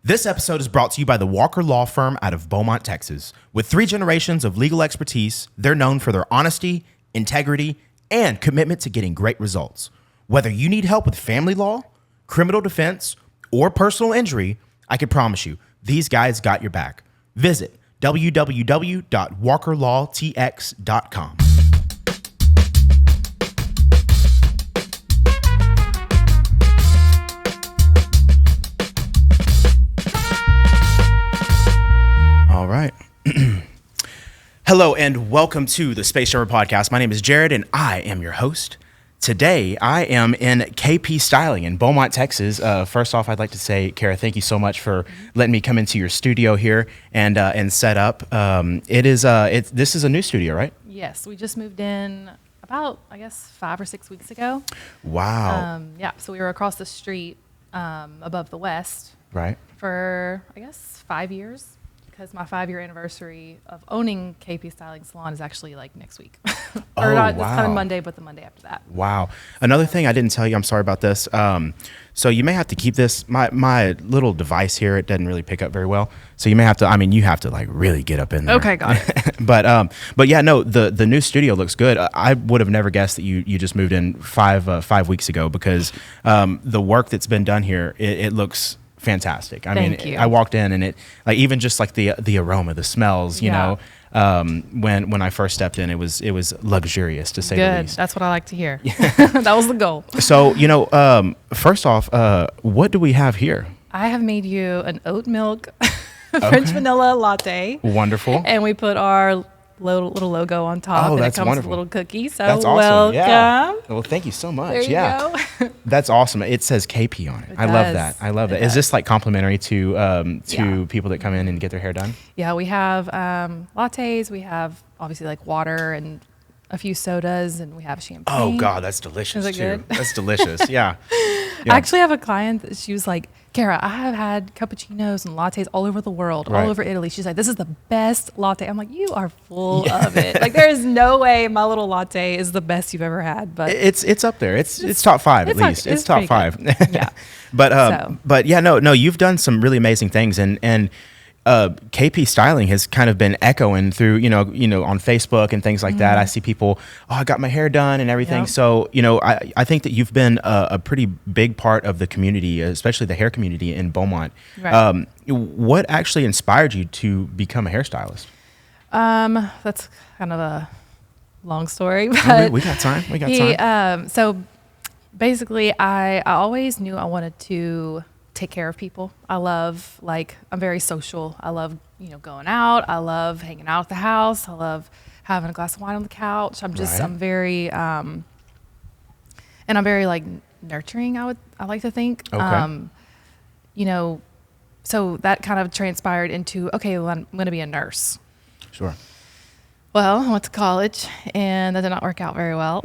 This episode is brought to you by the Walker Law Firm out of Beaumont, Texas. With 3 generations of legal expertise, they're known for their honesty, integrity, and commitment to getting great results. Whether you need help with family law, criminal defense, or personal injury, I can promise you, these guys got your back. Visit www.walkerlawtx.com. All right. Hello and welcome to the Spacejumper podcast. My name is Jared and I am your host. Today I am in KP Styling in Beaumont, Texas. First off, I'd like to say, Kara, thank you so much for letting me come into your studio here and set up. This is a new studio, right? Yes, we just moved in about, 5 or 6 weeks ago. Wow. So we were across the street above the West. Right. For, 5 years. Because my 5-year anniversary of owning KP Styling Salon is actually like next week. Or not this coming Monday, but the Monday after that. Wow. Another thing I didn't tell you, I'm sorry about this. So you may have to keep this, my little device here, it doesn't really pick up very well. So you may have to, you have to like really get up in there. Okay, got it. But yeah, no, the new studio looks good. I would have never guessed that you just moved in 5 weeks ago because the work that's been done here, it looks fantastic. Thank you. I walked in and it like even just like the aroma, the smells, you know, when I first stepped in, it was luxurious to say the least. That's what I like to hear. That was the goal. So, first off, what do we have here? I have made you an oat milk French vanilla latte. Wonderful. And we put our little logo on top. And it comes wonderful. with a little cookie. So that's awesome. welcome. Yeah. Well, thank you so much. There you go. That's awesome. It says KP on it. I love that. Is this like complimentary to people that come in and get their hair done? Yeah, we have lattes. We have obviously like water and a few sodas, and we have champagne. Oh God, that's delicious too. Good? That's delicious. Yeah. I actually have a client that she was like, Kara, I have had cappuccinos and lattes all over the world, all over Italy. She's like, this is the best latte. I'm like, you are full of it. Like, there is no way my little latte is the best you've ever had. But it's up there. It's top 5 at least. It's top 5. Yeah. But yeah, no, you've done some really amazing things, and KP Styling has kind of been echoing through, you know, on Facebook and things like that. I see people, I got my hair done and everything. Yep. So, I think that you've been a pretty big part of the community, especially the hair community in Beaumont. Right. What actually inspired you to become a hairstylist? That's kind of a long story, but we got time. Time. So basically I always knew I wanted to take care of people. I'm very social. I love, going out. I love hanging out at the house. I love having a glass of wine on the couch. I'm very, and I'm very like nurturing. I like to think, okay. So that kind of transpired into, okay, well, I'm going to be a nurse. Sure. Well, I went to college and that did not work out very well.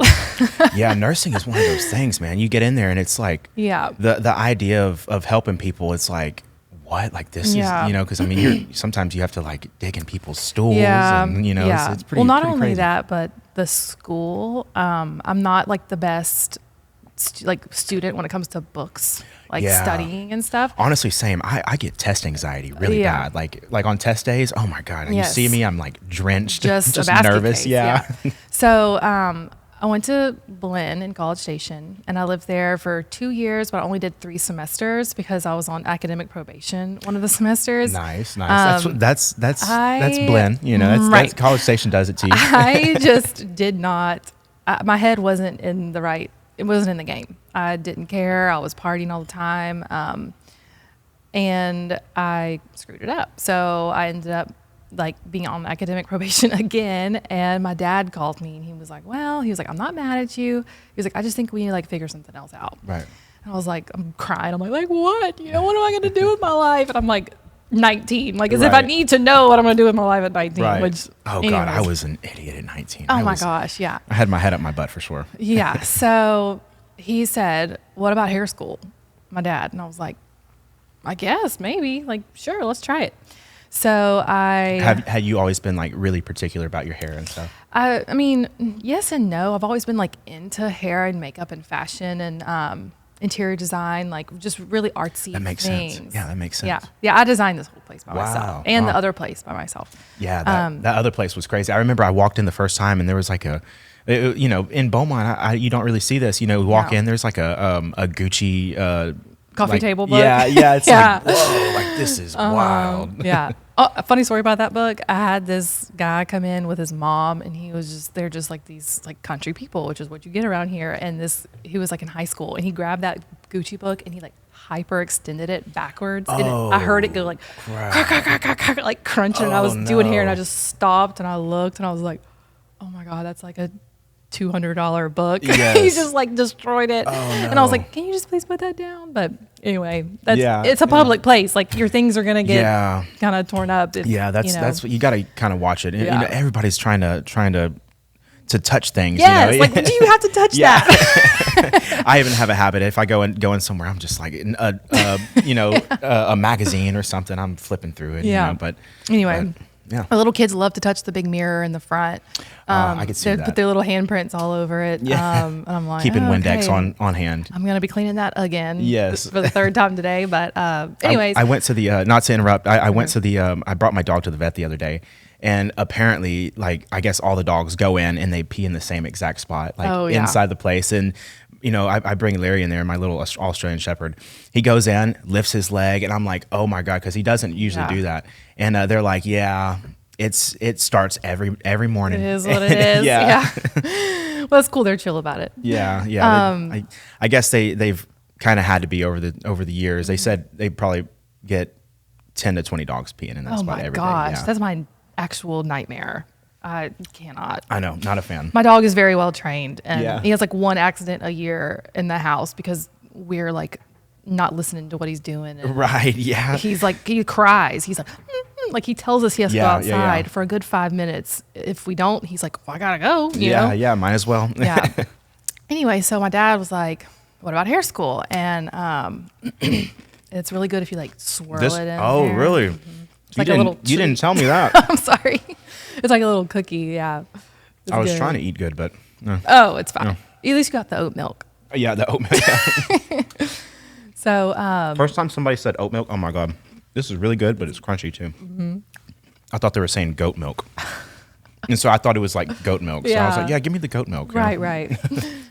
Yeah, nursing is one of those things, man. You get in there and it's like, the idea of helping people, it's like, what? Like this is, because sometimes you have to like dig in people's stools and, it's pretty Well, not pretty only crazy. that, but the school, I'm not like the best student when it comes to books, studying and stuff. Honestly, same. I get test anxiety really bad. Like on test days, oh my God. And you see me, I'm like drenched, just nervous. Case, yeah. So I went to Blinn in College Station and I lived there for 2 years, but I only did 3 semesters because I was on academic probation one of the semesters. Nice. That's Blinn. That's College Station does it to you. I just did not, my head wasn't in the right, it wasn't in the game. I didn't care. I was partying all the time. And I screwed it up. So I ended up being on academic probation again. And my dad called me and he was like, I'm not mad at you. He was like, I just think we need to figure something else out. Right. And I was like, I'm crying. I'm like, what? What am I going to do with my life? And I'm like 19, as if I need to know what I'm going to do with my life at 19. Right. Which, God, I was an idiot at 19. My gosh, yeah. I had my head up my butt for sure. Yeah. So he said, what about hair school? My dad. And I was like, I guess, maybe. Sure, let's try it. So had you always been really particular about your hair and stuff? I mean, yes and no. I've always been into hair and makeup and fashion and interior design, like just really artsy That makes things. sense. Yeah, that makes sense. Yeah, yeah. I designed this whole place by Wow. myself, and Wow. the other place by myself. Yeah, that other place was crazy. I remember I walked in the first time, and there was like in Beaumont, you don't really see this. You walk No. in, there's like a Gucci Coffee table book. Yeah, yeah. It's Yeah. like, whoa, like this is wild. Yeah. Oh, a funny story about that book. I had this guy come in with his mom, and they're just like these like country people, which is what you get around here. And he was like in high school, and he grabbed that Gucci book and he like hyper extended it backwards. And I heard it go like, like crunching. And I was doing hair, and I just stopped and I looked, and I was like, oh my God, that's like a $200 book. Yes. He just like destroyed it. Oh, no. And I was like, can you just please put that down? But anyway, Yeah, it's a public place. Like your things are going to get Yeah. kind of torn up. If, That's what you got to kind of watch it. And, Yeah. everybody's trying to touch things. Yes, like do you have to touch that? I even have a habit. If I go in somewhere, I'm just like a magazine or something. I'm flipping through it. Yeah. But Anyway. yeah. My little kids love to touch the big mirror in the front. I could see they that. put their little handprints all over it. Yeah. And I'm like, Keeping oh, Windex okay. on hand. I'm going to be cleaning that again. Yes. For the third time today. But anyways. I went to the, not to interrupt, I went to the, I brought my dog to the vet the other day. And apparently, like, I guess all the dogs go in and they pee in the same exact spot, like inside the place. And, I bring Larry in there, my little Australian Shepherd. He goes in, lifts his leg, and I'm like, oh my God, because he doesn't usually do that. And they're like, yeah, it starts every morning. It is what it is. Yeah. Well, that's cool. They're chill about it. Yeah. Yeah. I guess they've kind of had to be over the years. They said they probably get 10 to 20 dogs peeing in that spot every day. Oh my gosh. Yeah. That's my actual nightmare. I cannot. I know. Not a fan. My dog is very well trained, and Yeah. he has like one accident a year in the house because we're like not listening to what he's doing. And Right. Yeah. he's like, he cries. He's like, like he tells us he has to go outside yeah. for a good 5 minutes. If we don't, he's like, well, I gotta go. You know? Yeah. Might as well. Yeah. Anyway, so my dad was like, what about hair school? And it's really good if you like swirl it in there. Really? It's like a little You didn't tell me that. I'm sorry. It's like a little cookie. Yeah. It's I was good. trying to eat good, but no. Oh, it's fine. No. At least you got the oat milk. Yeah, the oat milk. So, First time somebody said oat milk, oh my God, this is really good, but it's crunchy too. Mm-hmm. I thought they were saying goat milk. And so I thought it was like goat milk. So I was Yeah. like, yeah, give me the goat milk. right.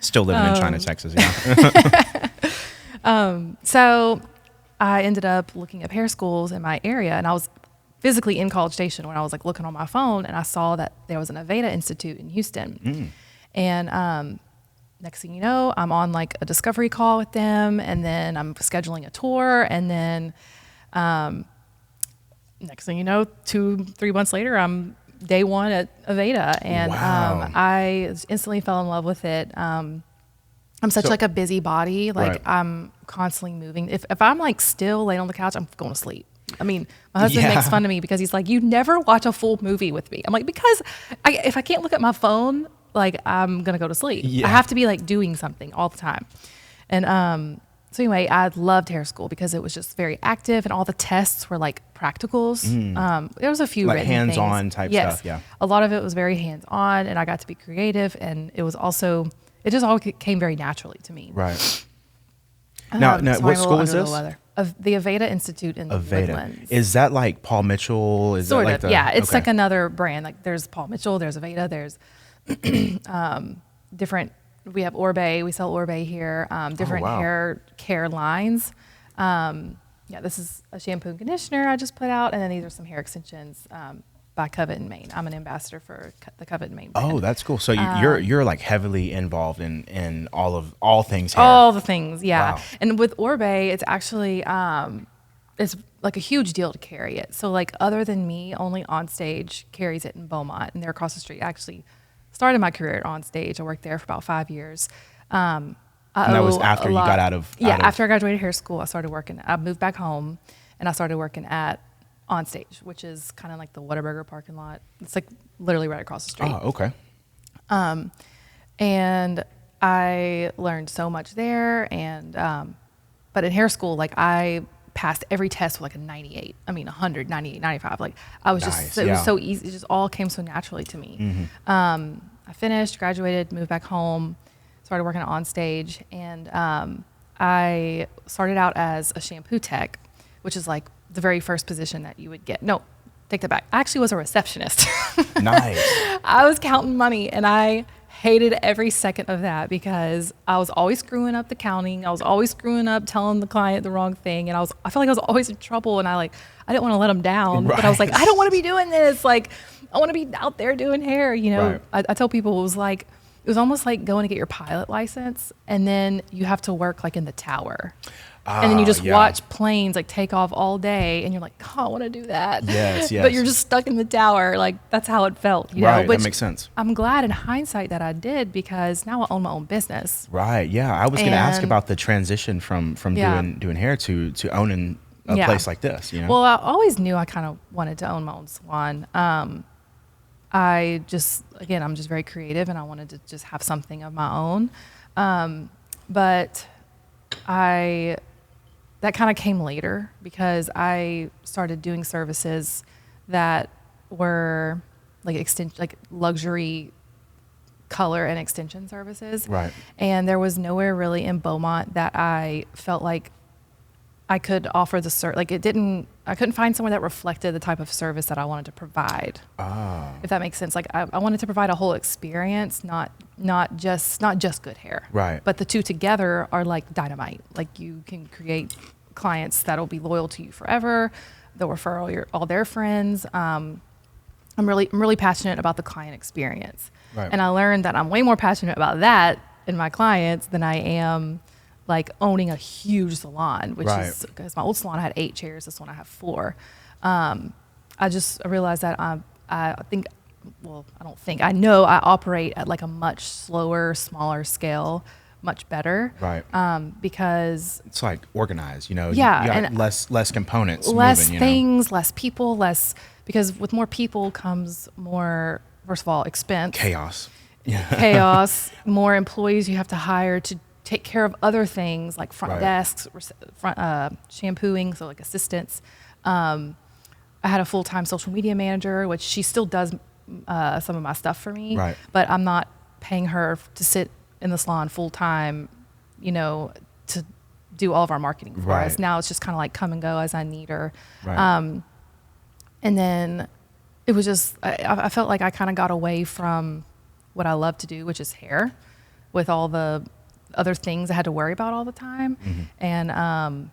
Still living in China, Texas. Yeah. So I ended up looking up hair schools in my area, and I was physically in College Station when I was like looking on my phone, and I saw that there was an Aveda Institute in Houston. And next thing you know, I'm on like a discovery call with them, and then I'm scheduling a tour, and then next thing you know, 2-3 months later, I'm day one at Aveda, and Wow. I instantly fell in love with it. I'm such like a busy body. Like Right. I'm constantly moving. If I'm like still laying on the couch, I'm going to sleep. I mean, my husband Yeah. makes fun of me because he's like, you never watch a full movie with me. I'm like, because if I can't look at my phone, like I'm going to go to sleep. Yeah. I have to be like doing something all the time. And so anyway, I loved hair school because it was just very active, and all the tests were like practicals. There was a few Like written hands-on things. type Yes. stuff, yeah. A lot of it was very hands-on, and I got to be creative, and it was also, it just all came very naturally to me. Right. Now, So what I'm a school little is under the this? weather. Of the Aveda Institute in Aveda. Woodlands. Is that like Paul Mitchell? Is Sort that like of, the, yeah. It's okay. like another brand. Like there's Paul Mitchell, there's Aveda, there's different. We have Orbe. We sell Orbe here. Different wow. hair care lines. Yeah, this is a shampoo and conditioner I just put out, and then these are some hair extensions by Covet in Maine. I'm an ambassador for the Covet in Maine brand. Oh, that's cool. So you're like heavily involved in all things hair. All the things, yeah. Wow. And with Orbe, it's actually it's like a huge deal to carry it. So like other than me, only On Stage carries it in Beaumont, and they're across the street. I actually started my career at On Stage. I worked there for about 5 years. And that was after you got out of after I graduated hair school, I started working. I moved back home, and I started working at On Stage, which is kind of like the Whataburger parking lot. It's like literally right across the street. Oh, okay. And I learned so much there. And but in hair school, like I passed every test with like a 98. I mean, 100, 98, 95. Like I was Nice, just, it yeah. was so easy. It just all came so naturally to me. I finished, graduated, moved back home, started working on Stage, and I started out as a shampoo tech, which is like the very first position that you would get. No, take that back. I actually was a receptionist. Nice. I was counting money, and I hated every second of that because I was always screwing up the counting. I was always screwing up telling the client the wrong thing, and I felt like I was always in trouble, and I didn't want to let them down. Right. But I was like, I don't want to be doing this. Like, I want to be out there doing hair. You know, Right. I tell people it was almost like going to get your pilot license, and then you have to work like in the tower. And then you just watch planes like take off all day, and you're like, oh, I want to do that. Yes, yes. But you're just stuck in the tower. Like, that's how it felt, you know? Right, Which that makes sense. I'm glad in hindsight that I did, because now I own my own business. Right. Yeah. I was going to ask And- about the transition from Yeah. doing hair to owning a Yeah. place like this. You know. Well, I always knew I kind of wanted to own my own salon. I'm just very creative, and I wanted to just have something of my own. But that kind of came later, because I started doing services that were like luxury color and extension services. Right. And there was nowhere really in Beaumont that I felt like I could offer the I couldn't find somewhere that reflected the type of service that I wanted to provide. If that makes sense. Like, I wanted to provide a whole experience, not just good hair. Right. But the two together are like dynamite. Like, you can create clients that'll be loyal to you forever. They'll refer all their friends. I'm really passionate about the client experience. Right. And I learned that I'm way more passionate about that in my clients than I am like owning a huge salon, which Right. is, because my old salon I had 8 chairs. This one I have 4. I realized that I know I operate at like a much slower, smaller scale, much better. Right. Because It's like organized, you know. Yeah, You got and less components. less moving, things, less people, because with more people comes more, first of all, expense. Chaos. Chaos, more employees you have to hire to take care of other things like front Right. desks, shampooing, so like assistants. I had a full-time social media manager, which she still does some of my stuff for me. Right. But I'm not paying her to sit in the salon full-time, you know, to do all of our marketing for Right. us. Now it's just kind of like come and go as I need her. Right. And then it was just, I felt like I kind of got away from what I love to do, which is hair, with all the other things I had to worry about all the time. Mm-hmm. And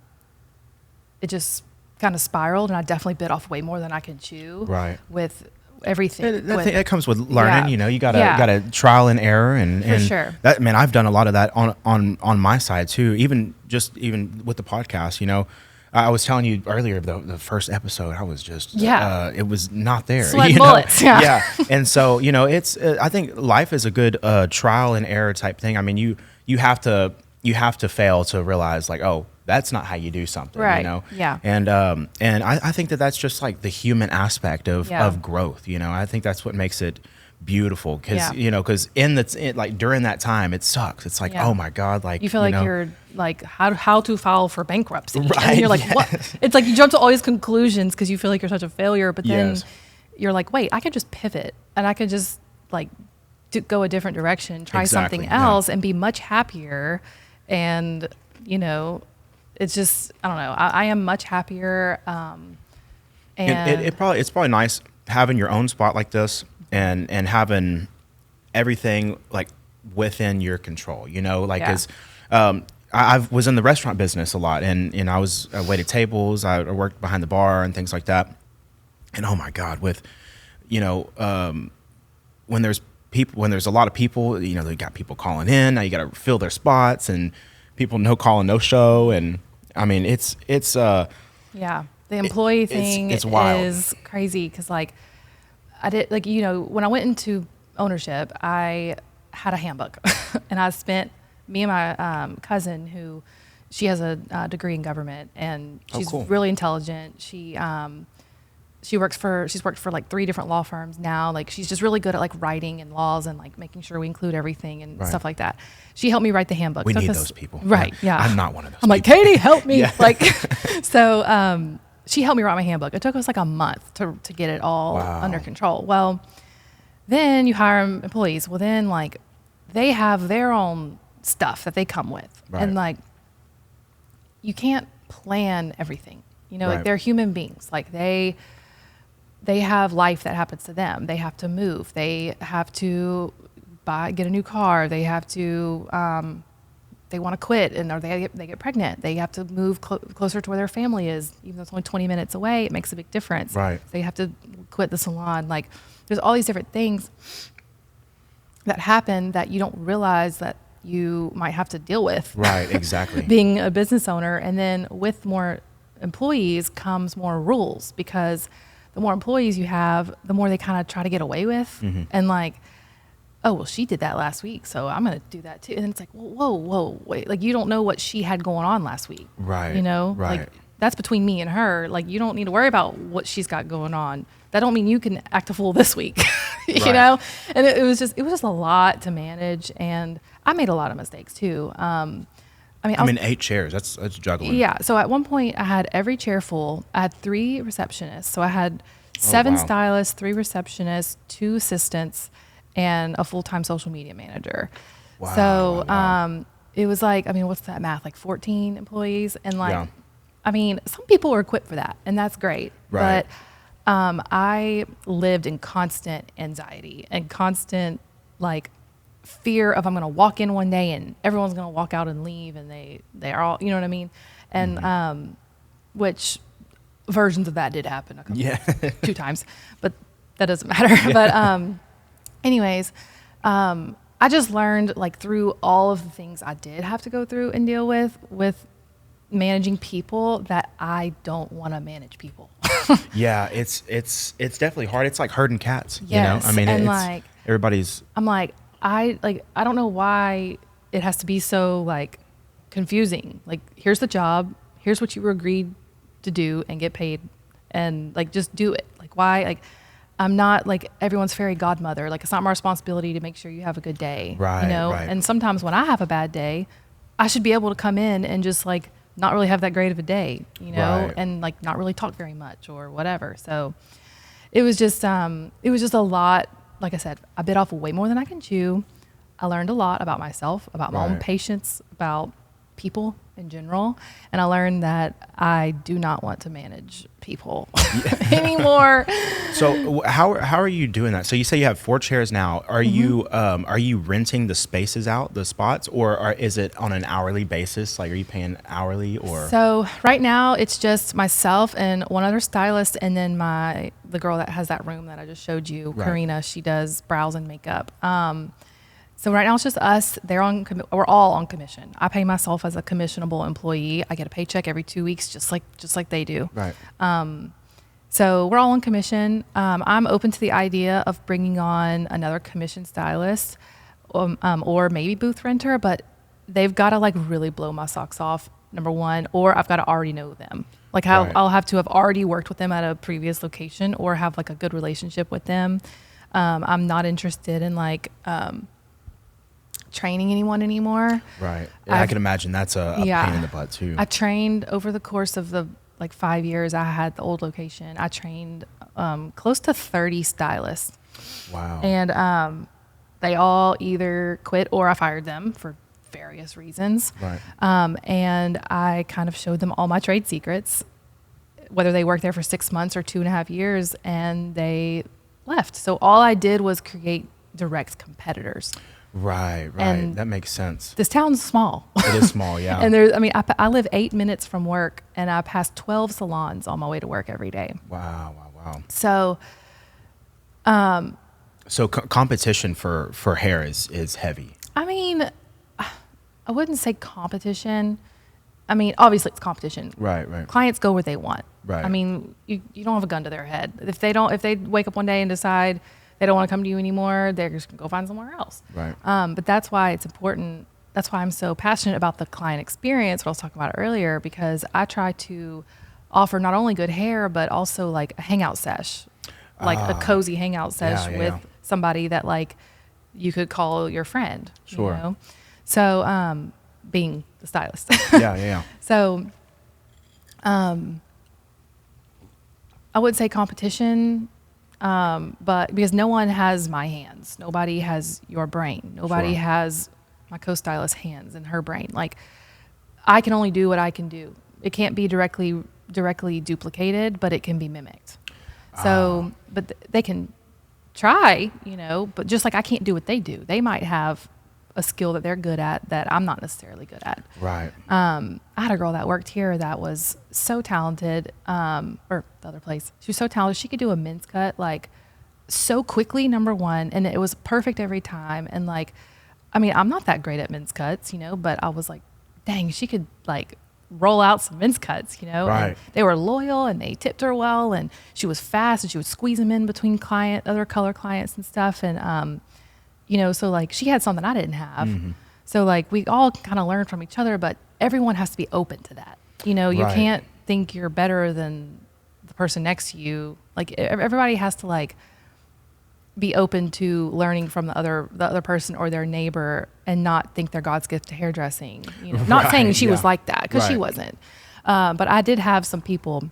it just kind of spiraled, and I definitely bit off way more than I could chew. Right. With everything. That comes with learning, Yeah. you know. You gotta Yeah. gotta trial and error, and sure. That, man, I've done a lot of that on my side too. Even with the podcast, you know. I was telling you earlier, the first episode, I was just it was not there. Sweat you know? bullets. Yeah. Yeah. And so, you know, it's I think life is a good trial and error type thing. I mean, you have to fail to realize, like, oh, that's not how you do something. Right. You know. Yeah. And I think that's just like the human aspect of growth. You know, I think that's what makes it beautiful, because Yeah. you know, because like during that time it sucks. It's like, Yeah. oh my God, like You feel like know, you're like, how to file for bankruptcy. Right, And you're like, yes. what? It's like you jump to all these conclusions because you feel like you're such a failure. But then Yes. you're like, wait, I could just pivot, and I could just like go a different direction, try Exactly, something yeah. else, and be much happier. And, you know, it's just, I don't know. I am much happier. And it's probably nice having your own spot like this, and having everything like within your control, you know, like, Yeah. as I was in the restaurant business a lot, and I waited tables, I worked behind the bar and things like that. And oh my God, with, you know, when there's a lot of people, you know, they got people calling in, now you got to fill their spots, and people no call and no show. And I mean, it's yeah, the employee thing it's wild. is crazy, because like I did, like, you know, when I went into ownership, I had a handbook and I spent, me and my cousin, who she has a degree in government, and she's cool. really intelligent. She's worked for like 3 different law firms now. Like, she's just really good at like writing and laws and like making sure we include everything and Right. stuff like that. She helped me write the handbook. We Took need us- those people. Right. Yeah. I'm not one of those. I'm like, people. Katie, help me. Yeah. Like, so she helped me write my handbook. It took us like a month to get it all Wow. under control. Well, then you hire employees. Well, then like they have their own stuff that they come with. Right. And like you can't plan everything. You know, Right. like they're human beings. Like they have life that happens to them. They have to move. They have to get a new car. They have to, they want to quit or they get pregnant. They have to move closer to where their family is. Even though it's only 20 minutes away, it makes a big difference. Right. They have to quit the salon. Like there's all these different things that happen that you don't realize that you might have to deal with. Right, exactly. Being a business owner. And then with more employees comes more rules, because the more employees you have, the more they kind of try to get away with. Mm-hmm. And like, oh, well, she did that last week, so I'm going to do that too. And it's like, whoa, wait. Like, you don't know what she had going on last week. Right. You know? Right. Like, that's between me and her. Like, you don't need to worry about what she's got going on. That don't mean you can act a fool this week, you Right. know? And it was just a lot to manage. And I made a lot of mistakes too. I mean, 8 chairs. That's juggling. Yeah. So at one point, I had every chair full. I had 3 receptionists. So I had 7 wow. stylists, 3 receptionists, 2 assistants, and a full-time social media manager. Wow, So wow. it was like, I mean, what's that math? Like 14 employees, and like, Yeah. I mean, some people are equipped for that, and that's great. Right. But I lived in constant anxiety and constant like fear of I'm going to walk in one day and everyone's going to walk out and leave, and they are all, you know what I mean? And Mm-hmm. which versions of that did happen a couple Yeah. 2 times, but that doesn't matter. But anyways, I just learned like through all of the things I did have to go through and deal with managing people, that I don't want to manage people. Yeah, it's definitely hard. It's like herding cats. Yes, You know, I mean, and it's like everybody's. I'm like I don't know why it has to be so like confusing. Like, here's the job, here's what you agreed to do and get paid, and like just do it. Like, why? Like, I'm not like everyone's fairy godmother. Like, it's not my responsibility to make sure you have a good day. Right, You know. right. And sometimes when I have a bad day, I should be able to come in and just like not really have that great of a day, you know, Right. and like not really talk very much or whatever. So it was just a lot. Like I said, I bit off way more than I can chew. I learned a lot about myself, about my own Right. patience, about people in general. And I learned that I do not want to manage people anymore. So how are you doing that? So you say you have 4 chairs now. Are you renting the spaces out, the spots, or is it on an hourly basis? Like, are you paying hourly or? So right now it's just myself and one other stylist, and then the girl that has that room that I just showed you, Right. Karina. She does brows and makeup. So right now it's just us. We're all on commission. I pay myself as a commissionable employee. I get a paycheck every 2 weeks, just like they do. Right. So we're all on commission. I'm open to the idea of bringing on another commission stylist, or maybe booth renter, but they've got to like really blow my socks off, number one, or I've got to already know them. Like, Right. I'll have to have already worked with them at a previous location or have like a good relationship with them. I'm not interested in like training anyone anymore. Right. Yeah, I can imagine that's a pain in the butt too. I trained over the course of the like 5 years I had the old location. I trained close to 30 stylists. Wow. And they all either quit or I fired them for various reasons. Right. And I kind of showed them all my trade secrets, whether they worked there for 6 months or 2.5 years, and they left. So all I did was create direct competitors. Right. And that makes sense. This town's small. It is small, yeah. And I live 8 minutes from work, and I pass 12 salons on my way to work every day. Wow. So, So competition for hair is heavy. I mean, I wouldn't say competition. I mean, obviously it's competition. Right. Clients go where they want. Right. I mean, you don't have a gun to their head. If they wake up one day and decide they don't want to come to you anymore, they're just gonna go find somewhere else. Right. But that's why it's important. That's why I'm so passionate about the client experience, what I was talking about earlier, because I try to offer not only good hair, but also like a hangout sesh, like a cozy hangout sesh with somebody that like you could call your friend. Sure. You know? So, being the stylist. Yeah. So, I would say competition, but because no one has my hands, nobody has your brain, nobody Sure. has my co-stylist's hands and her brain. Like, I can only do what I can do. It can't be directly duplicated, but it can be mimicked. So, but they can try, but just like I can't do what they do. They might have a skill that they're good at that I'm not necessarily good at. Right. I had a girl that worked here that was so talented, or the other place. She was so talented. She could do a men's cut like so quickly, number one, and it was perfect every time. And like, I mean, I'm not that great at men's cuts, but I was like, dang, she could like roll out some men's cuts, Right. And they were loyal and they tipped her well, and she was fast and she would squeeze them in between other color clients and stuff. And, so like she had something I didn't have. Mm-hmm. So like we all kind of learned from each other, but everyone has to be open to that. You Right. can't think you're better than the person next to you. Like everybody has to like be open to learning from the other person or their neighbor and not think they're God's gift to hairdressing. Not Right, saying she was yeah. like that, because she Right. wasn't. But I did have some people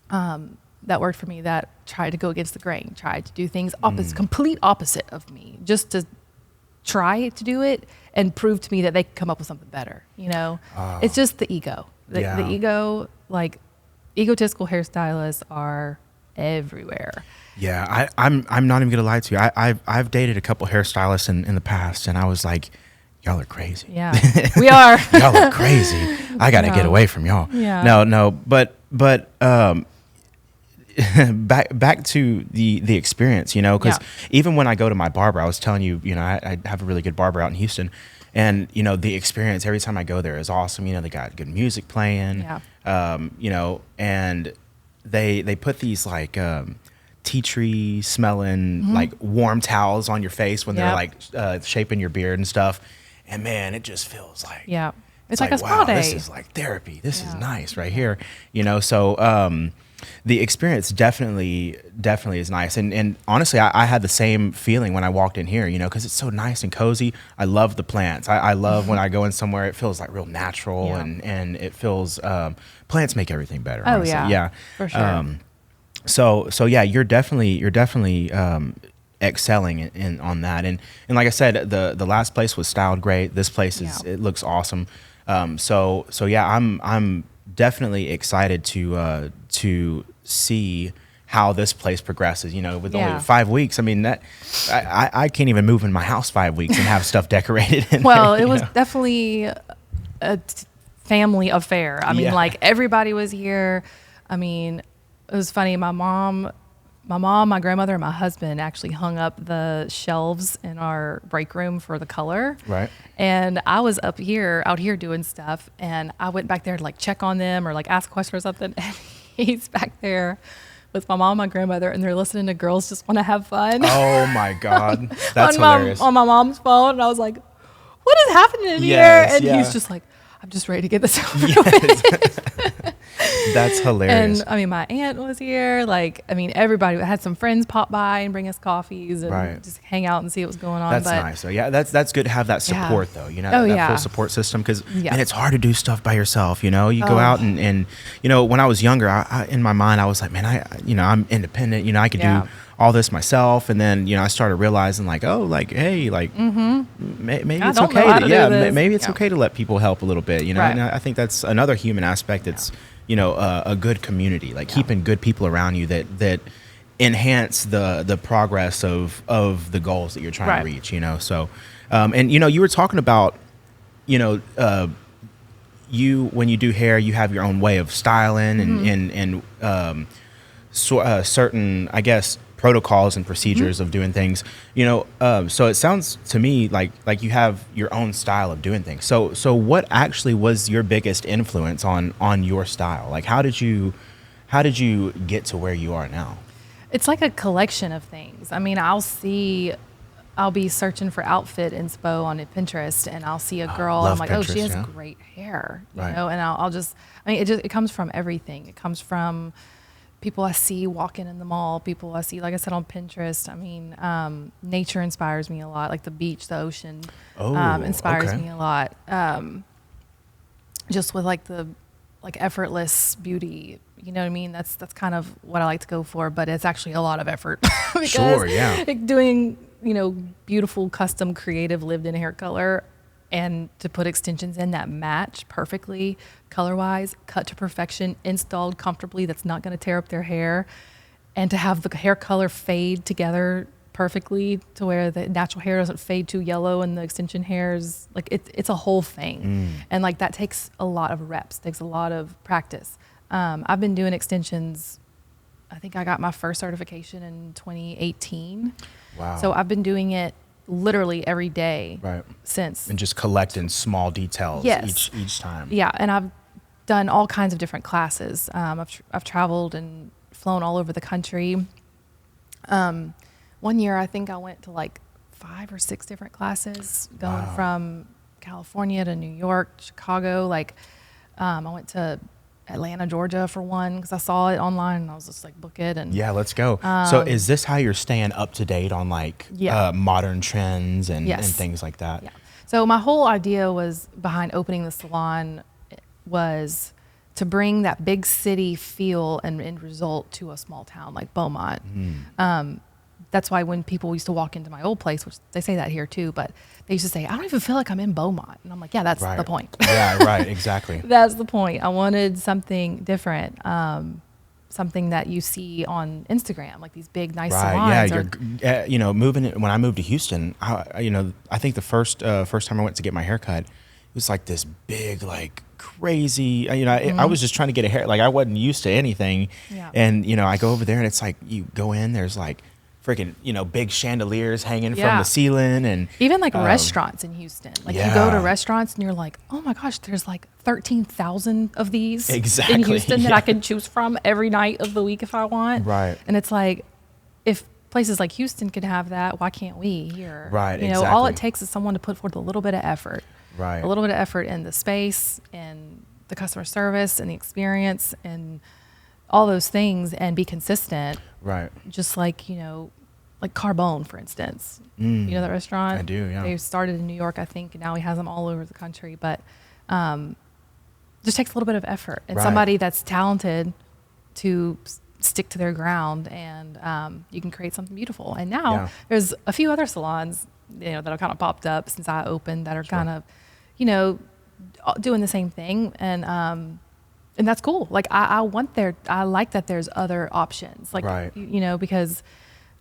that worked for me that tried to go against the grain, tried to do things complete opposite of me, just to try to do it and prove to me that they could come up with something better. It's just the ego. The ego, like egotistical hairstylists are everywhere. Yeah, I'm not even gonna lie to you. I've dated a couple hairstylists in the past, and I was like, y'all are crazy. Yeah, we are. Y'all are crazy. I gotta get away from y'all. Yeah. No, but back to the experience, because even when I go to my barber, I was telling you, I have a really good barber out in Houston, and the experience every time I go there is awesome. They got good music playing, and they put these like tea tree smelling like warm towels on your face when they're like shaping your beard and stuff, and man, it just feels like it's like a spa wow, day. this is like therapy. This is nice right here, so the experience definitely is nice. And honestly, I had the same feeling when I walked in here, because it's so nice and cozy. I love the plants. I love when I go in somewhere, it feels like real natural and it feels, plants make everything better. Oh, honestly. yeah. For sure. So yeah, you're definitely excelling in on that. And like I said, the last place was styled great. This place it looks awesome. So yeah, I'm definitely excited to see how this place progresses, with only 5 weeks. I mean, that I can't even move in my house 5 weeks and have stuff decorated in Well, there, it was definitely a family affair. I mean, like everybody was here. I mean, it was funny. My mom, my grandmother, and my husband actually hung up the shelves in our break room for the color. Right. And I was out here doing stuff, and I went back there to like check on them or like ask a question or something. And he's back there with my mom and my grandmother, and they're listening to Girls Just Want to Have Fun. Oh my God. That's hilarious. On my mom's phone. And I was like, what is happening in here? And he's just like, I'm just ready to get this over with. That's hilarious. And I mean, my aunt was here. Like, I mean, everybody had some friends pop by and bring us coffees and just hang out and see what was going on. That's nice. So yeah, that's good to have that support though. That full support system, because and it's hard to do stuff by yourself. You go out and when I was younger, I in my mind I was like, man, I'm independent. I could do all this myself. And then I started realizing like, oh, like hey, like maybe it's okay. Maybe it's okay to let people help a little bit. And I think that's another human aspect. It's a good community, like keeping good people around you that enhance the progress of the goals that you're trying to reach, So, and you were talking about, you when you do hair, you have your own way of styling and certain, I guess, protocols and procedures of doing things, so it sounds to me like you have your own style of doing things. So what actually was your biggest influence on your style? Like, how did you get to where you are now? It's like a collection of things. I mean, I'll be searching for outfit inspo on Pinterest, and I'll see a girl and I'm like, Pinterest, oh, she has great hair, and it comes from everything. It comes from people I see walking in the mall, people I see, like I said, on Pinterest. I mean, nature inspires me a lot, like the beach, the ocean inspires me a lot. Just with like the effortless beauty, you know what I mean? That's kind of what I like to go for, but it's actually a lot of effort. Because doing, beautiful, custom, creative, lived in hair color, and to put extensions in that match perfectly, color-wise, cut to perfection, installed comfortably, that's not going to tear up their hair, and to have the hair color fade together perfectly to where the natural hair doesn't fade too yellow and the extension hairs, like it's a whole thing. And like that takes a lot of reps, takes a lot of practice. I've been doing extensions. I think I got my first certification in 2018. Wow. So I've been doing it literally every day since. And just collecting small details each time. Yeah, and I've done all kinds of different classes. I've traveled and flown all over the country. One year I think I went to like 5 or 6 different classes, going from California to New York, Chicago. Like I went to Atlanta, Georgia for one because I saw it online and I was just like, book it. And yeah, let's go. So is this how you're staying up to date on like modern trends and things like that? Yeah. So my whole idea was behind opening the salon was to bring that big city feel and end result to a small town like Beaumont. That's why when people used to walk into my old place, which they say that here too, but they used to say, I don't even feel like I'm in Beaumont. And I'm like, yeah, that's the point. Yeah, right, exactly. That's the point. I wanted something different, something that you see on Instagram, like these big, nice salons. Yeah, you're, when I moved to Houston, I think the first time I went to get my hair cut, it was like this big, like crazy, I was just trying to get a hair. Like I wasn't used to anything. Yeah. And, I go over there and it's like, you go in, there's like, freaking, big chandeliers hanging from the ceiling, and even like restaurants in Houston. Like you go to restaurants and you're like, oh my gosh, there's like 13,000 of these in Houston that I can choose from every night of the week if I want. Right. And it's like, if places like Houston could have that, why can't we here? Right. All it takes is someone to put forth a little bit of effort. Right. A little bit of effort in the space and the customer service and the experience and all those things, and be consistent. Right. Just like, like Carbone, for instance. You know that restaurant? I do, yeah. They started in New York, I think, and now he has them all over the country. But just takes a little bit of effort and somebody that's talented to stick to their ground, and you can create something beautiful. And now there's a few other salons, that have kind of popped up since I opened that are kind of, doing the same thing. And that's cool. Like I like that there's other options. Like, because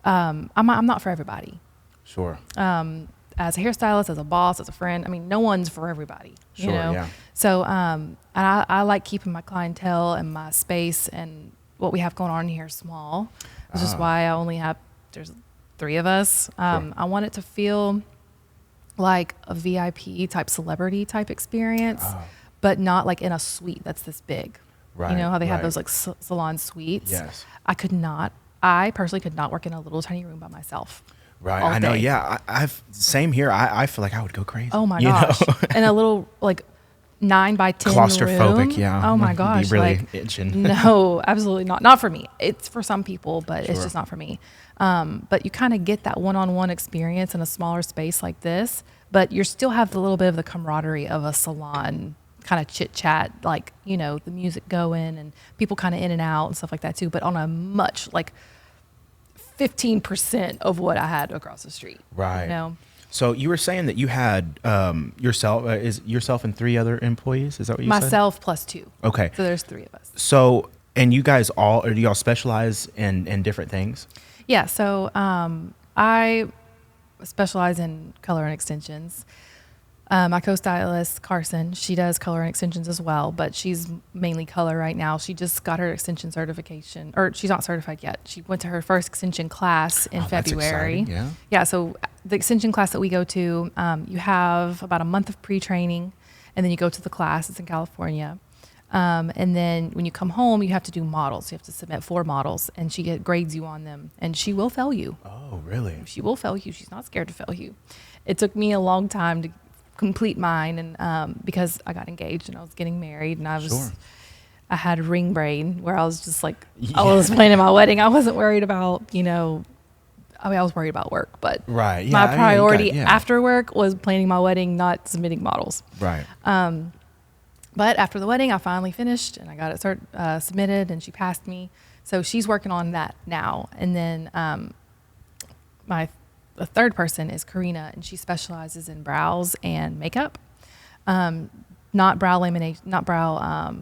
I'm not for everybody. Sure. As a hairstylist, as a boss, as a friend, no one's for everybody. Sure, yeah. So, and I like keeping my clientele and my space and what we have going on here small, which is why I only there's 3 of us. I want it to feel like a VIP type celebrity type experience, but not like in a suite that's this big. Right. You know how they have those like salon suites? Yes. I personally could not work in a little tiny room by myself. Right. I know. Yeah. I've same here. I feel like I would go crazy. Oh my gosh. And a little like 9 by 10 claustrophobic. room. Yeah. Oh my gosh. Be really itching. No, absolutely not. Not for me. It's for some people, but it's just not for me. But you kind of get that one-on-one experience in a smaller space like this, but you still have a little bit of the camaraderie of a salon kind of chit chat, like, the music going and people kind of in and out and stuff like that too, but on a much like 15% of what I had across the street. Right. So you were saying that you had yourself and 3 other employees. Is that what you said? Myself plus 2. Okay. So there's 3 of us. So, and you guys do y'all specialize in different things? Yeah. So I specialize in color and extensions. My co-stylist, Carson, she does color and extensions as well, but she's mainly color right now. She just got her extension certification, or she's not certified yet. She went to her first extension class in February. That's exciting, Yeah, so the extension class that we go to, you have about a month of pre-training, and then you go to the class. It's in California. And then when you come home, you have to do models. You have to submit 4 models, and she grades you on them, and she will fail you. Oh, really? She will fail you. She's not scared to fail you. It took me a long time to complete mine, and because I got engaged and I was getting married, and I had ring brain where I was just like, I was planning my wedding. I wasn't worried about, I was worried about work, but my priority after work was planning my wedding, not submitting models. Right. But after the wedding, I finally finished and I got it submitted, and she passed me. So she's working on that now. And then my the third person is Karina, and she specializes in brows and makeup. Not brow lamination, not brow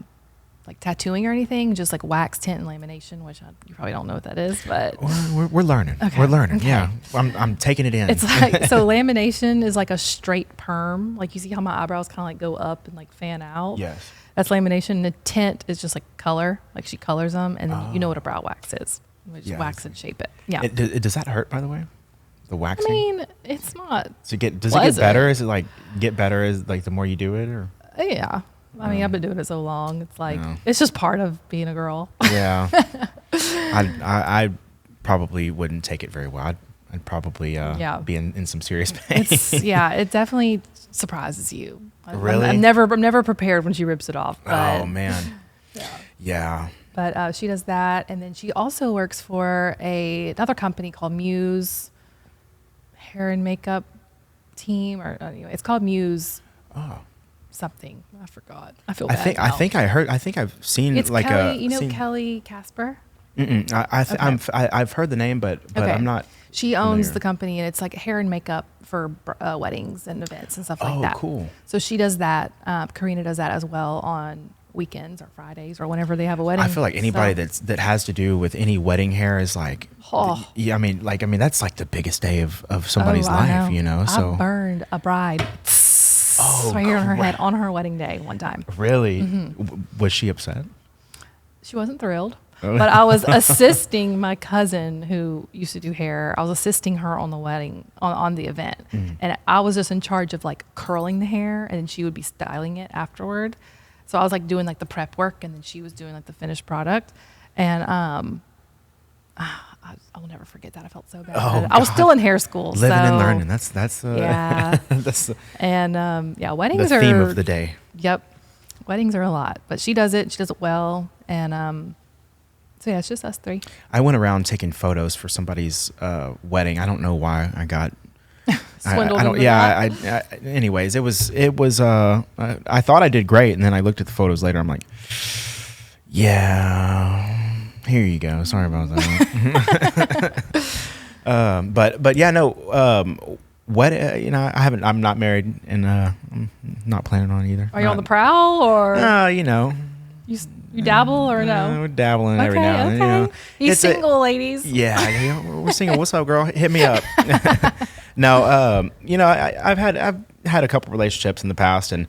like tattooing or anything, just like wax tint and lamination, which you probably don't know what that is, but we're learning. Okay. We're learning. Okay. Yeah, I'm taking it in. It's like, so lamination is like a straight perm. Like you see how my eyebrows kind of like go up and like fan out. Yes. That's lamination. And the tint is just like color, like she colors them, and then you know what a brow wax is, which wax and shape it. Yeah. Does that hurt, by the way? The waxing? I mean, it's not. So does it get better? Is it like get better as like the more you do it, or? Yeah. I mean, I've been doing it so long. It's like it's just part of being a girl. Yeah. I probably wouldn't take it very well. I'd probably be in some serious pain. It definitely surprises you. Really? I'm never prepared when she rips it off. But, oh man. Yeah. But she does that, and then she also works for another company called Muse Hair and Makeup Team, or anyway, it's called Muse. Oh. Something I forgot. I feel bad. I think I've seen it's like Kelly, Kelly Casper. I've heard the name, but I'm not. She owns the company, and it's like hair and makeup for weddings and events and stuff like that. Oh, cool. So she does that. Karina does that as well on weekends or Fridays or whenever they have a wedding. I feel like anybody that has to do with any wedding hair is like, yeah. I mean, that's like the biggest day of somebody's life, you know. So I burned a bride. Right here on her head on her wedding day one time. Really? Mm-hmm. Was she upset? She wasn't thrilled. But I was assisting my cousin who used to do hair. I was assisting her on the wedding, on the event. Mm-hmm. And I was just in charge of like curling the hair, and she would be styling it afterward. So I was like doing like the prep work, and then she was doing like the finished product. And I will never forget that. I felt so bad. Oh, I was still in hair school. Living and learning. That's yeah. That's weddings the are theme of the day. Yep. Weddings are a lot, but she does it. She does it well. And so yeah, it's just us three. I went around taking photos for somebody's wedding. I don't know why I got swindled. Anyways, it was I thought I did great, and then I looked at the photos later. I'm like, yeah. Here you go. Sorry about that. But yeah, no. What I'm not married, and I'm not planning on either. Are you on the prowl, or you dabble, or no? We're dabbling every now and then. He's single, ladies. Yeah, we're single. What's up, girl? Hit me up. No, I've had a couple relationships in the past, and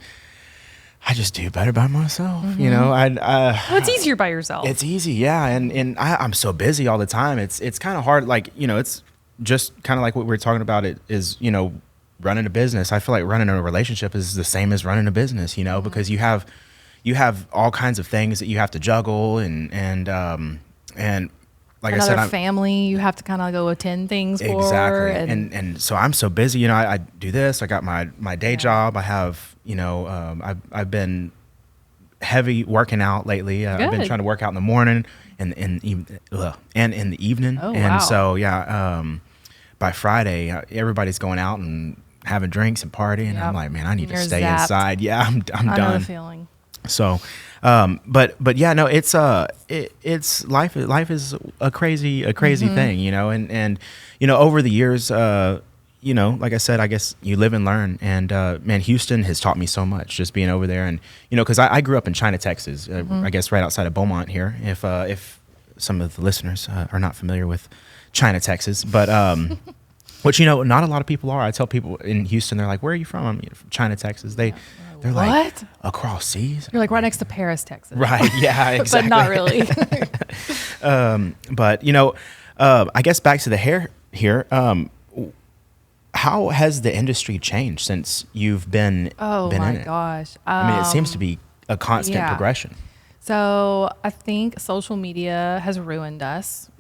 I just do better by myself, you know. It's easier by yourself. It's easy, yeah, and I'm so busy all the time. It's kind of hard, like it's just kind of like what we were talking about. It is running a business. I feel like running a relationship is the same as running a business, because you have all kinds of things that you have to juggle, and like another I said, family you have to kind of go attend things for. Exactly, and so I'm so busy. I do this. I got my day job. I have I've been heavy working out lately. I've been trying to work out in the morning and in the evening. Oh, and so by Friday everybody's going out and having drinks and partying. And I'm like, man, I need to stay inside. Yeah, I'm done. I know the feeling. So, but yeah, no, it's life is a crazy thing, and over the years, like I said, I guess you live and learn, and man, Houston has taught me so much just being over there, and because I grew up in China, Texas, I guess right outside of Beaumont here. If some of the listeners are not familiar with China, Texas, but which not a lot of people are. I tell people in Houston, they're like, "Where are you from?" I'm from China, Texas. They're like, across seas? You're like right next to Paris, Texas. Right, yeah, exactly. But not really. But, I guess back to the hair here, how has the industry changed since you've been in it? Oh, my gosh. I mean, it seems to be a constant progression. So I think social media has ruined us.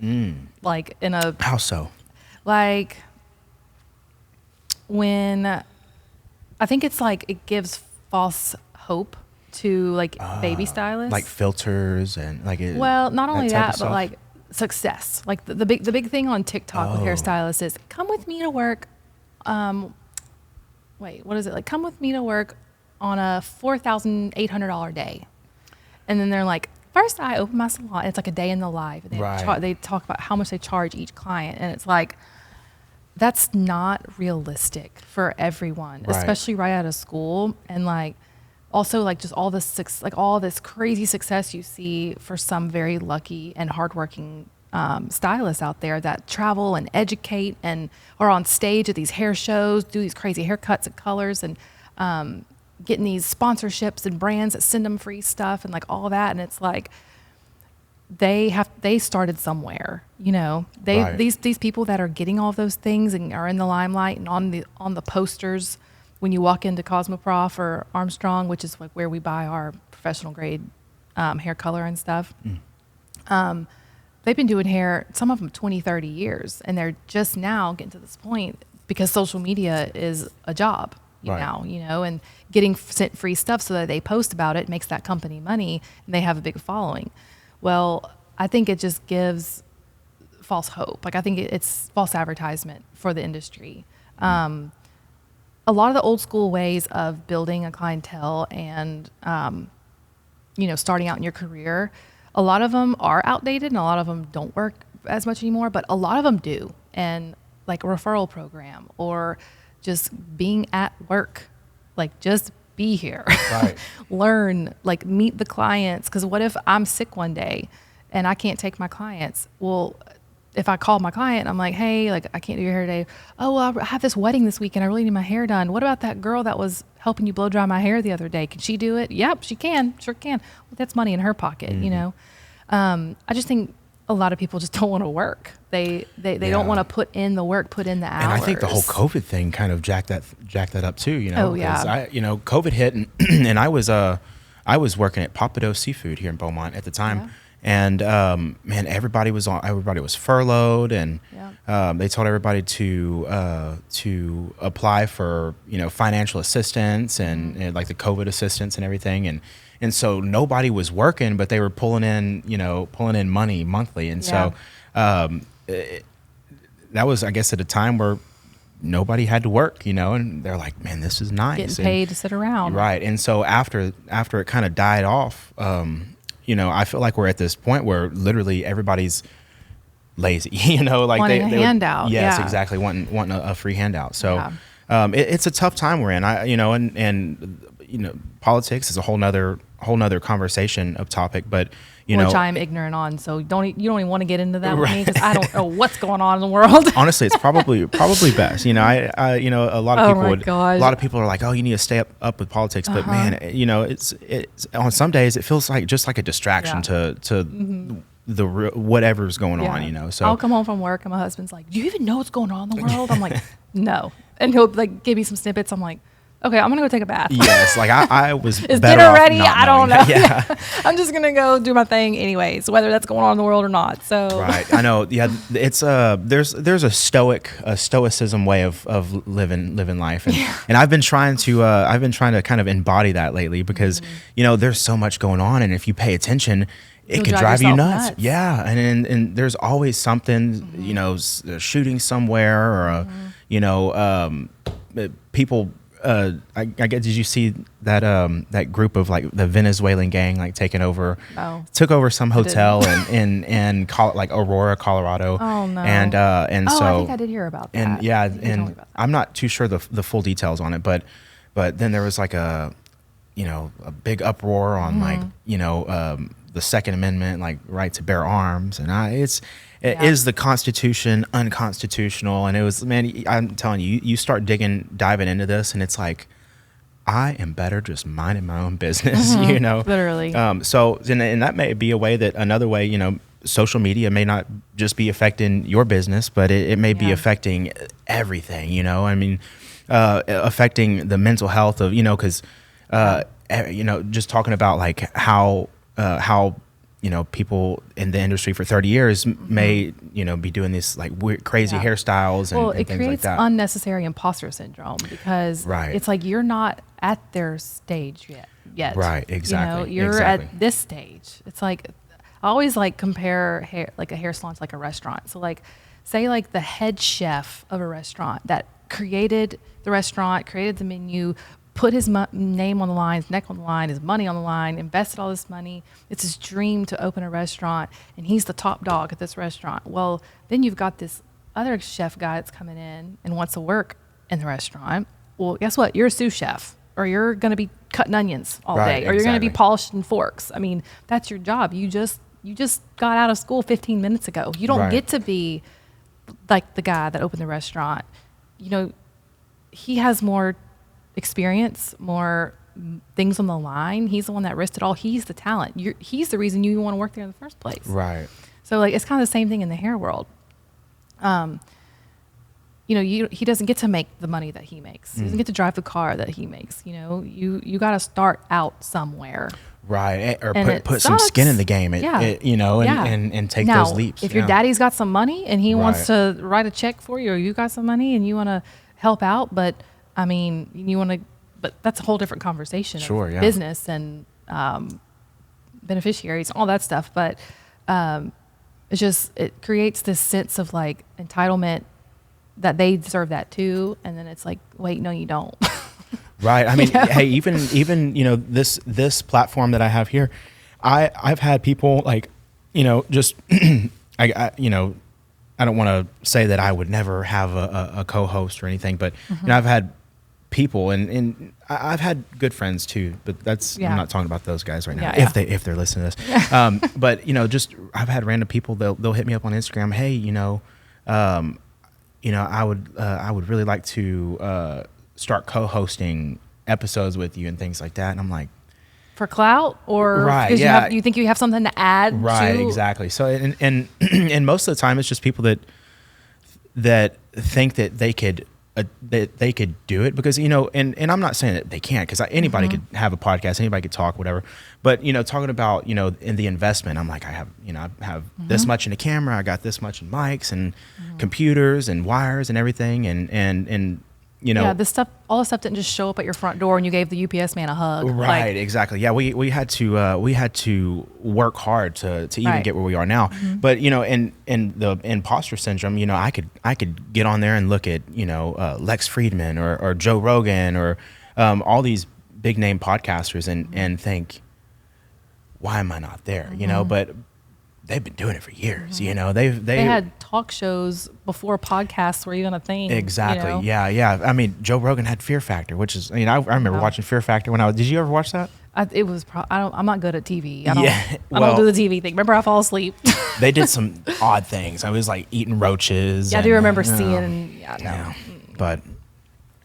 Like in a... How so? Like when... I think it's like it gives false hope to like baby stylists, like filters and like not only that but like success. Like the big thing on TikTok with hairstylists is come with me to work. What is it like? Come with me to work on a $4,800 day, and then they're like, first I open my salon. It's like a day in the life. And they talk about how much they charge each client, and it's like that's not realistic for everyone, Right. especially right out of school. And like, also like just all this, like all this crazy success you see for some very lucky and hardworking stylists out there that travel and educate and are on stage at these hair shows, do these crazy haircuts and colors, and getting these sponsorships and brands that send them free stuff and like all that. And it's like, they started somewhere, you know. Right. These people that are getting all those things and are in the limelight and on the posters when you walk into Cosmoprof or Armstrong, which is like where we buy our professional grade hair color and stuff. They've been doing hair, some of them 20, 30 years, and they're just now getting to this point because social media is a job Right. now, you know, and getting sent free stuff so that they post about it makes that company money and they have a big following. Well, I think it just gives false hope. Like, I think it's false advertisement for the industry. A lot of the old school ways of building a clientele and, you know, starting out in your career, a lot of them are outdated and a lot of them don't work as much anymore, but a lot of them do. And like a referral program or just being at work, like just be here, Right. learn, like meet the clients. Because what if I'm sick one day and I can't take my clients? Well, if I call my client, I'm like, hey, like I can't do your hair today. Oh, well, I have this wedding this weekend. I really need my hair done. What about that girl that was helping you blow dry my hair the other day? Can she do it? Yep, she can. Sure can. Well, that's money in her pocket, you know? I just think a lot of people just don't want to work. They don't want to put in the work, put in the hours. And I think the whole COVID thing kind of jacked that up too, you know. Oh, yeah. COVID hit and I was working at Papado Seafood here in Beaumont at the time. Yeah. And man, everybody was furloughed, and they told everybody to apply for, you know, financial assistance and like the COVID assistance and everything, and so nobody was working, but they were pulling in money monthly, and so that was, I guess, at a time where nobody had to work, you know, and they're like, man, this is nice, getting paid to sit around, right? And so after it kind of died off. You know, I feel like we're at this point where literally everybody's lazy, you know, like wanting a handout. Yes, yeah. exactly. Wanting a free handout. So it's a tough time we're in. And you know, politics is a whole nother conversation of topic, but which I'm ignorant on. So you don't even want to get into that with me because I don't know what's going on in the world. Honestly, it's probably best. You know, I you know, a lot of people are like, oh, you need to stay up with politics, but man, you know, it's on some days it feels like just like a distraction to the whatever's going on, you know. So I'll come home from work and my husband's like, do you even know what's going on in the world? I'm like, no. And he'll like give me some snippets. I'm like, okay, I'm gonna go take a bath. Yes, like I was. Is better dinner off ready? not I don't know. knowing. Yeah. I'm just gonna go do my thing anyways, whether that's going on in the world or not. So right, I know. Yeah, it's there's a stoicism way of living life, and I've been trying to kind of embody that lately because you know there's so much going on, and if you pay attention, it could drive you nuts. Yeah, and there's always something, you know, shooting somewhere or you know, people. I guess, did you see that that group of like the Venezuelan gang like took over some hotel in like Aurora, Colorado. Oh no! And so I think I did hear about that. And yeah, and I'm not too sure the full details on it, but then there was like a big uproar on like the Second Amendment, like right to bear arms, and is the Constitution unconstitutional? And it was, man, I'm telling you, you start diving into this, and it's like, I am better just minding my own business, you know? Literally. So, and that may be another way, you know, social media may not just be affecting your business, but it may be affecting everything, you know? I mean, affecting the mental health of, you know, because, you know, just talking about like how you know, people in the industry for 30 years may, you know, be doing these like weird, crazy hairstyles and, it things like creates that. unnecessary imposter syndrome because it's like you're not at their stage yet. Right, exactly. You know, you're at this stage. It's like, I always like compare hair, like a hair salon to like a restaurant. So like, say like the head chef of a restaurant that created the restaurant, created the menu, put his name on the line, his neck on the line, his money on the line, invested all this money. It's his dream to open a restaurant, and he's the top dog at this restaurant. Well, then you've got this other chef guy that's coming in and wants to work in the restaurant, well, guess what? You're a sous chef, or you're going to be cutting onions all day, or you're going to be polishing forks. I mean, that's your job. You just got out of school 15 minutes ago. You don't get to be like the guy that opened the restaurant. You know, he has more experience, more things on the line. He's the one that risked it all. He's the talent. He's the reason you want to work there in the first place. Right. So like, it's kind of the same thing in the hair world. You know, he doesn't get to make the money that he makes. He doesn't get to drive the car that he makes. You know, you got to start out somewhere. Right. Or put some skin in the game, you know, and take those leaps. If your daddy's got some money and he wants to write a check for you, or you got some money and you want to help out, but I mean, but that's a whole different conversation. Sure, of business and beneficiaries, all that stuff. But it creates this sense of like entitlement that they deserve that too. And then it's like, wait, no, you don't. Right. I mean, hey, even, you know, this platform that I have here, I've had people like, you know, just, I you know, I don't want to say that I would never have a co-host or anything, but you know, I've had people and I've had good friends too, but I'm not talking about those guys right now, if they're listening to this. But you know, just I've had random people, they'll hit me up on Instagram. Hey, you know, I would really like to start co-hosting episodes with you and things like that. And I'm like, for clout, or you think you have something to add? Right, exactly. So and most of the time it's just people that think that they could do it, because you know, and I'm not saying that they can't, because anybody could have a podcast, anybody could talk, whatever. But you know, talking about, you know, in the investment, I'm like, I have this much in the camera, I got this much in mics and computers and wires and everything, and you know, all the stuff didn't just show up at your front door and you gave the UPS man a hug. Right, exactly. Yeah, we had to work hard to even get where we are now. But you know, in the imposter syndrome, you know, I could get on there and look at, you know, Lex Friedman or Joe Rogan or all these big name podcasters and think, why am I not there? You know, but they've been doing it for years. You know, they had talk shows before podcasts were even a thing. Exactly. You know? Yeah. I mean, Joe Rogan had Fear Factor, which is, I remember watching Fear Factor when did you ever watch that? I'm not good at TV. I don't do the TV thing. Remember, I fall asleep. They did some odd things. I was like eating roaches. Yeah, I do remember seeing. But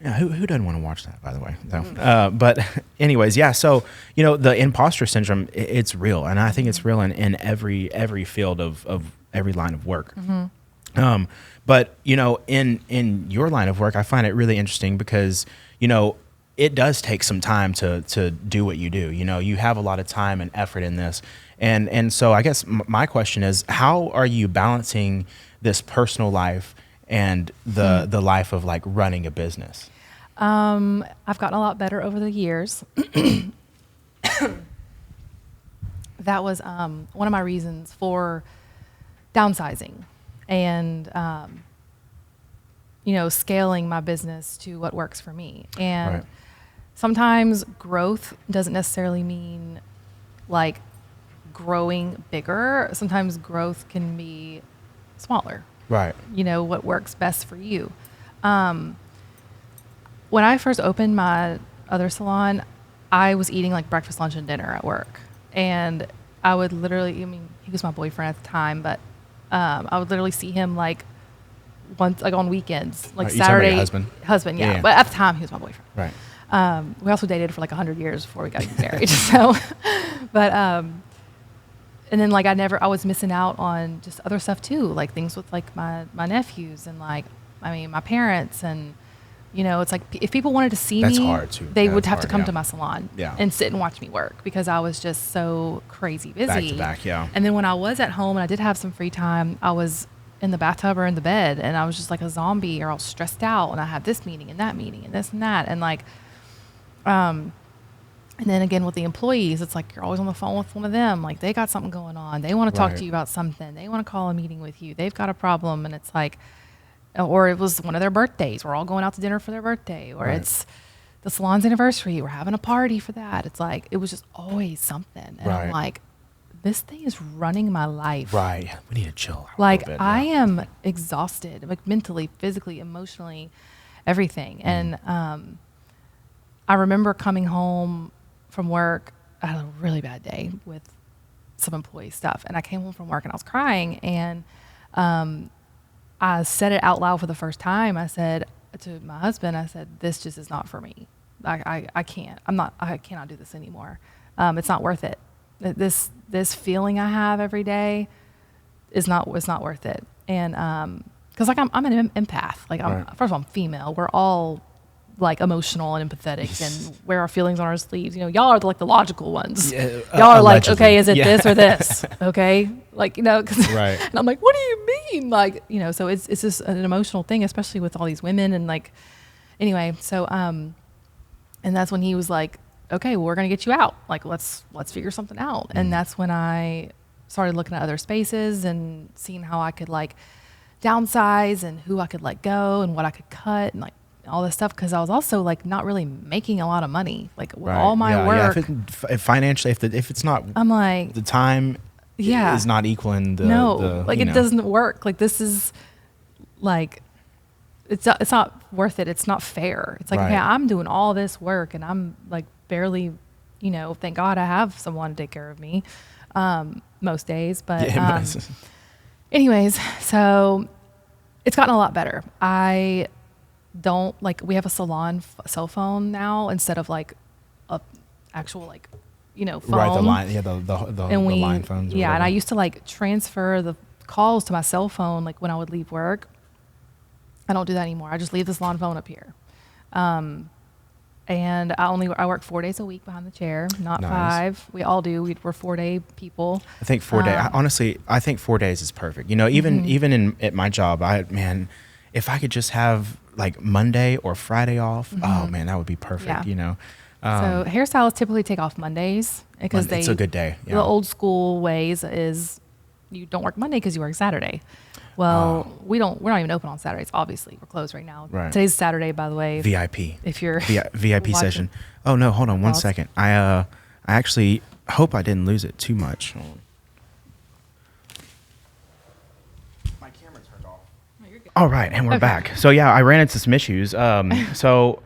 yeah, who doesn't want to watch that, by the way? No. But anyways, yeah. So you know, the imposter syndrome, it's real, and I think it's real in every field of every line of work. But you know, in your line of work, I find it really interesting because, you know, it does take some time to do what you do. You know, you have a lot of time and effort in this, and so I guess my question is, how are you balancing this personal life and the life of like running a business? I've gotten a lot better over the years. That was one of my reasons for downsizing and you know, scaling my business to what works for me. And sometimes growth doesn't necessarily mean like growing bigger. Sometimes growth can be smaller. Right. You know, what works best for you. When I first opened my other salon, I was eating like breakfast, lunch, and dinner at work. And I would literally, he was my boyfriend at the time, but I would literally see him like once, like on weekends, like Saturday. Husband, yeah. But at the time, he was my boyfriend. Right. We also dated for like 100 years before we got married. So, but, and then like I was missing out on just other stuff too, like things with like my nephews and like, my parents, and you know, it's like if people wanted to see me, hard too. They would have to come to my salon Yeah. and sit and watch me work, because I was just so crazy busy. Back to back, yeah. And then when I was at home and I did have some free time, I was in the bathtub or in the bed, and I was just like a zombie, or I was stressed out, and I had this meeting and that meeting and this and that, and like, and then again with the employees, it's like you're always on the phone with one of them, like they got something going on, they want to talk to you about something, they want to call a meeting with you, they've got a problem, and it's like, or it was one of their birthdays, we're all going out to dinner for their birthday, or it's the salon's anniversary, we're having a party for that. It's like, it was just always something. And I'm like, this thing is running my life. Right. We need to chill out Like, a little bit. I am exhausted, like mentally, physically, emotionally, everything. And I remember coming home from work. I had a really bad day with some employee stuff. And I came home from work and I was crying. And I said it out loud for the first time. I said to my husband, I said, this just is not for me. I can't. I cannot do this anymore. It's not worth it. This feeling I have every day is not worth it. And because like I'm an empath. Like first of all, I'm female. We're all like emotional and empathetic and wear our feelings on our sleeves. You know, y'all are like the logical ones. Yeah, y'all are like, allegedly. okay, is it this or this? Okay, like, you know, Right. And I'm like, what do you mean? Like, you know, so it's just an emotional thing, especially with all these women and like, anyway. So and that's when he was like, okay, well, we're gonna get you out. Like, let's figure something out. And that's when I started looking at other spaces and seeing how I could like downsize and who I could let go and what I could cut and like all this stuff, because I was also like not really making a lot of money. Like with all my work, if financially, if it's not, I'm like, the time is not equaling the like it doesn't work. Like this is like it's not worth it. It's not fair. It's like, okay, I'm doing all this work and I'm like barely, you know, thank God I have someone to take care of me most days. But anyways, so it's gotten a lot better. I don't like, we have a salon cell phone now instead of like a actual like, you know, phone. Right, the line, the line phones. Yeah, and I used to like transfer the calls to my cell phone like when I would leave work. I don't do that anymore. I just leave the salon phone up here. And I work 4 days a week behind the chair, not 5. We all do. We're 4-day people. I think 4 days. Honestly, I think 4 days is perfect. You know, even at my job, if I could just have like Monday or Friday off, oh man, that would be perfect. Yeah. You know. So hairstylists typically take off Mondays because it's a good day. Yeah. The old school ways is you don't work Monday because you work Saturday. Well, we're not even open on Saturdays. Obviously, we're closed right now. Right. Today's Saturday, by the way. VIP. If you're VIP session. Oh no, hold on one second. I actually hope I didn't lose it too much. Hold on. My camera turned off. Oh, you're good. All right, and we're back. So yeah, I ran into some issues. So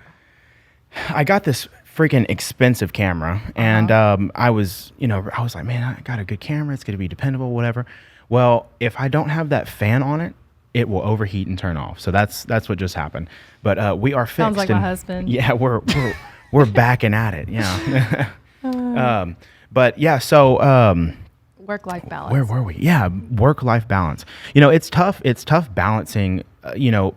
I got this freaking expensive camera, and I was like, man, I got a good camera. It's gonna be dependable, whatever. Well, if I don't have that fan on it, it will overheat and turn off. So that's what just happened. But we are fixed. Sounds like my husband. Yeah, we're backing at it. Yeah. But yeah, so work-life balance. where were we? Yeah, work-life balance. You know, it's tough. It's tough balancing,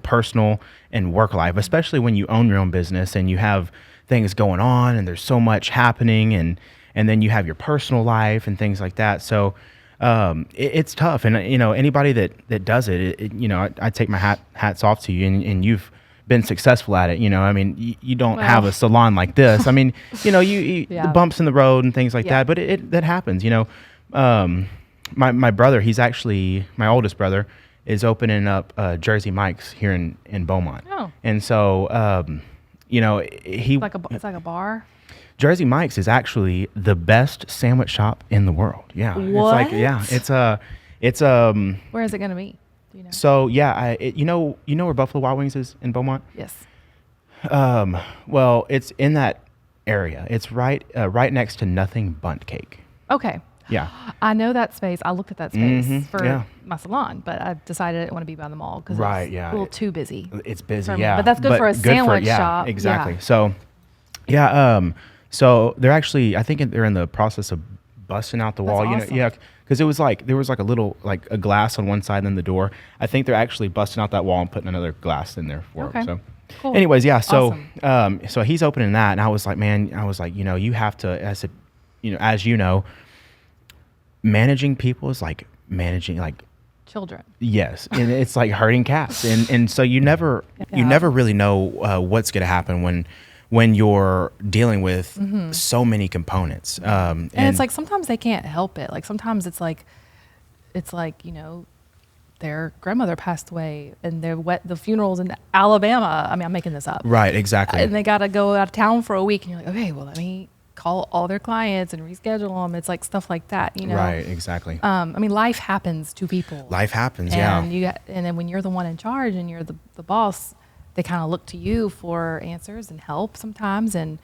personal and work life, especially when you own your own business and you have things going on and there's so much happening, and then you have your personal life and things like that. So it's tough. And anybody that does it, I take my hats off to you, and you've been successful at it. I mean, you don't have a salon like this. I mean, you the bumps in the road and things like that, but that happens. My brother, he's actually, my oldest brother is opening up Jersey Mike's here in Beaumont. Oh. And so, it's like a bar. Jersey Mike's is actually the best sandwich shop in the world. Yeah. What? It's Where is it going to be? Do you know? So yeah, you know where Buffalo Wild Wings is in Beaumont? Yes. Well, it's in that area. It's right next to Nothing Bundt Cake. Okay. Yeah. I know that space. I looked at that space for my salon, but I decided I didn't want to be by the mall because it's a little too busy. It's busy, for me. yeah. But that's good for a sandwich shop. Exactly. Yeah. So, yeah. So they're actually, I think they're in the process of busting out the wall. Awesome. Because there was like a little, like a glass on one side and then the door. I think they're actually busting out that wall and putting another glass in there for them. So, cool. anyways, yeah. So, Awesome. So he's opening that, and I was like, you have to. I said, as you know, managing people is like managing like children. Yes, and it's like herding cats, and so you never really know what's going to happen when you're dealing with so many components. And it's like sometimes they can't help it. Like sometimes it's like their grandmother passed away and the funeral's in Alabama. I mean, I'm making this up. Right, exactly. And they got to go out of town for a week, and you're like, okay, well, let me call all their clients and reschedule them. It's like stuff like that, you know? Right, exactly. I mean, life happens to people. Life happens, and yeah. and then when you're the one in charge and you're the boss, they kind of look to you for answers and help sometimes. And,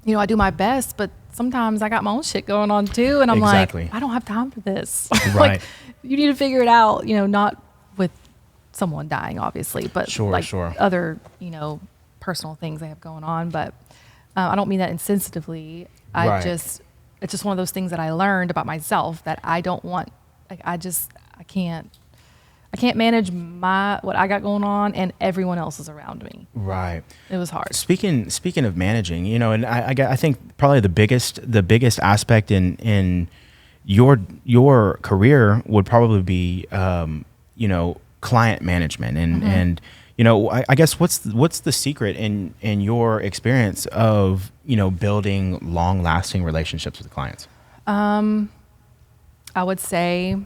you know, I do my best, but sometimes I got my own shit going on too. And I'm Exactly. like, I don't have time for this. Right. Like, you need to figure it out, you know, not with someone dying, obviously, but Sure, like sure. other, you know, personal things they have going on. But I don't mean that insensitively. Right. It's just one of those things that I learned about myself that I don't want. Like, I can't manage what I got going on and everyone else is around me. Right. It was hard. Speaking of managing, you know, and I think probably the biggest aspect in your career would probably be, you know, client management and you know, I guess what's the secret in your experience of, you know, building long lasting relationships with clients? I would say,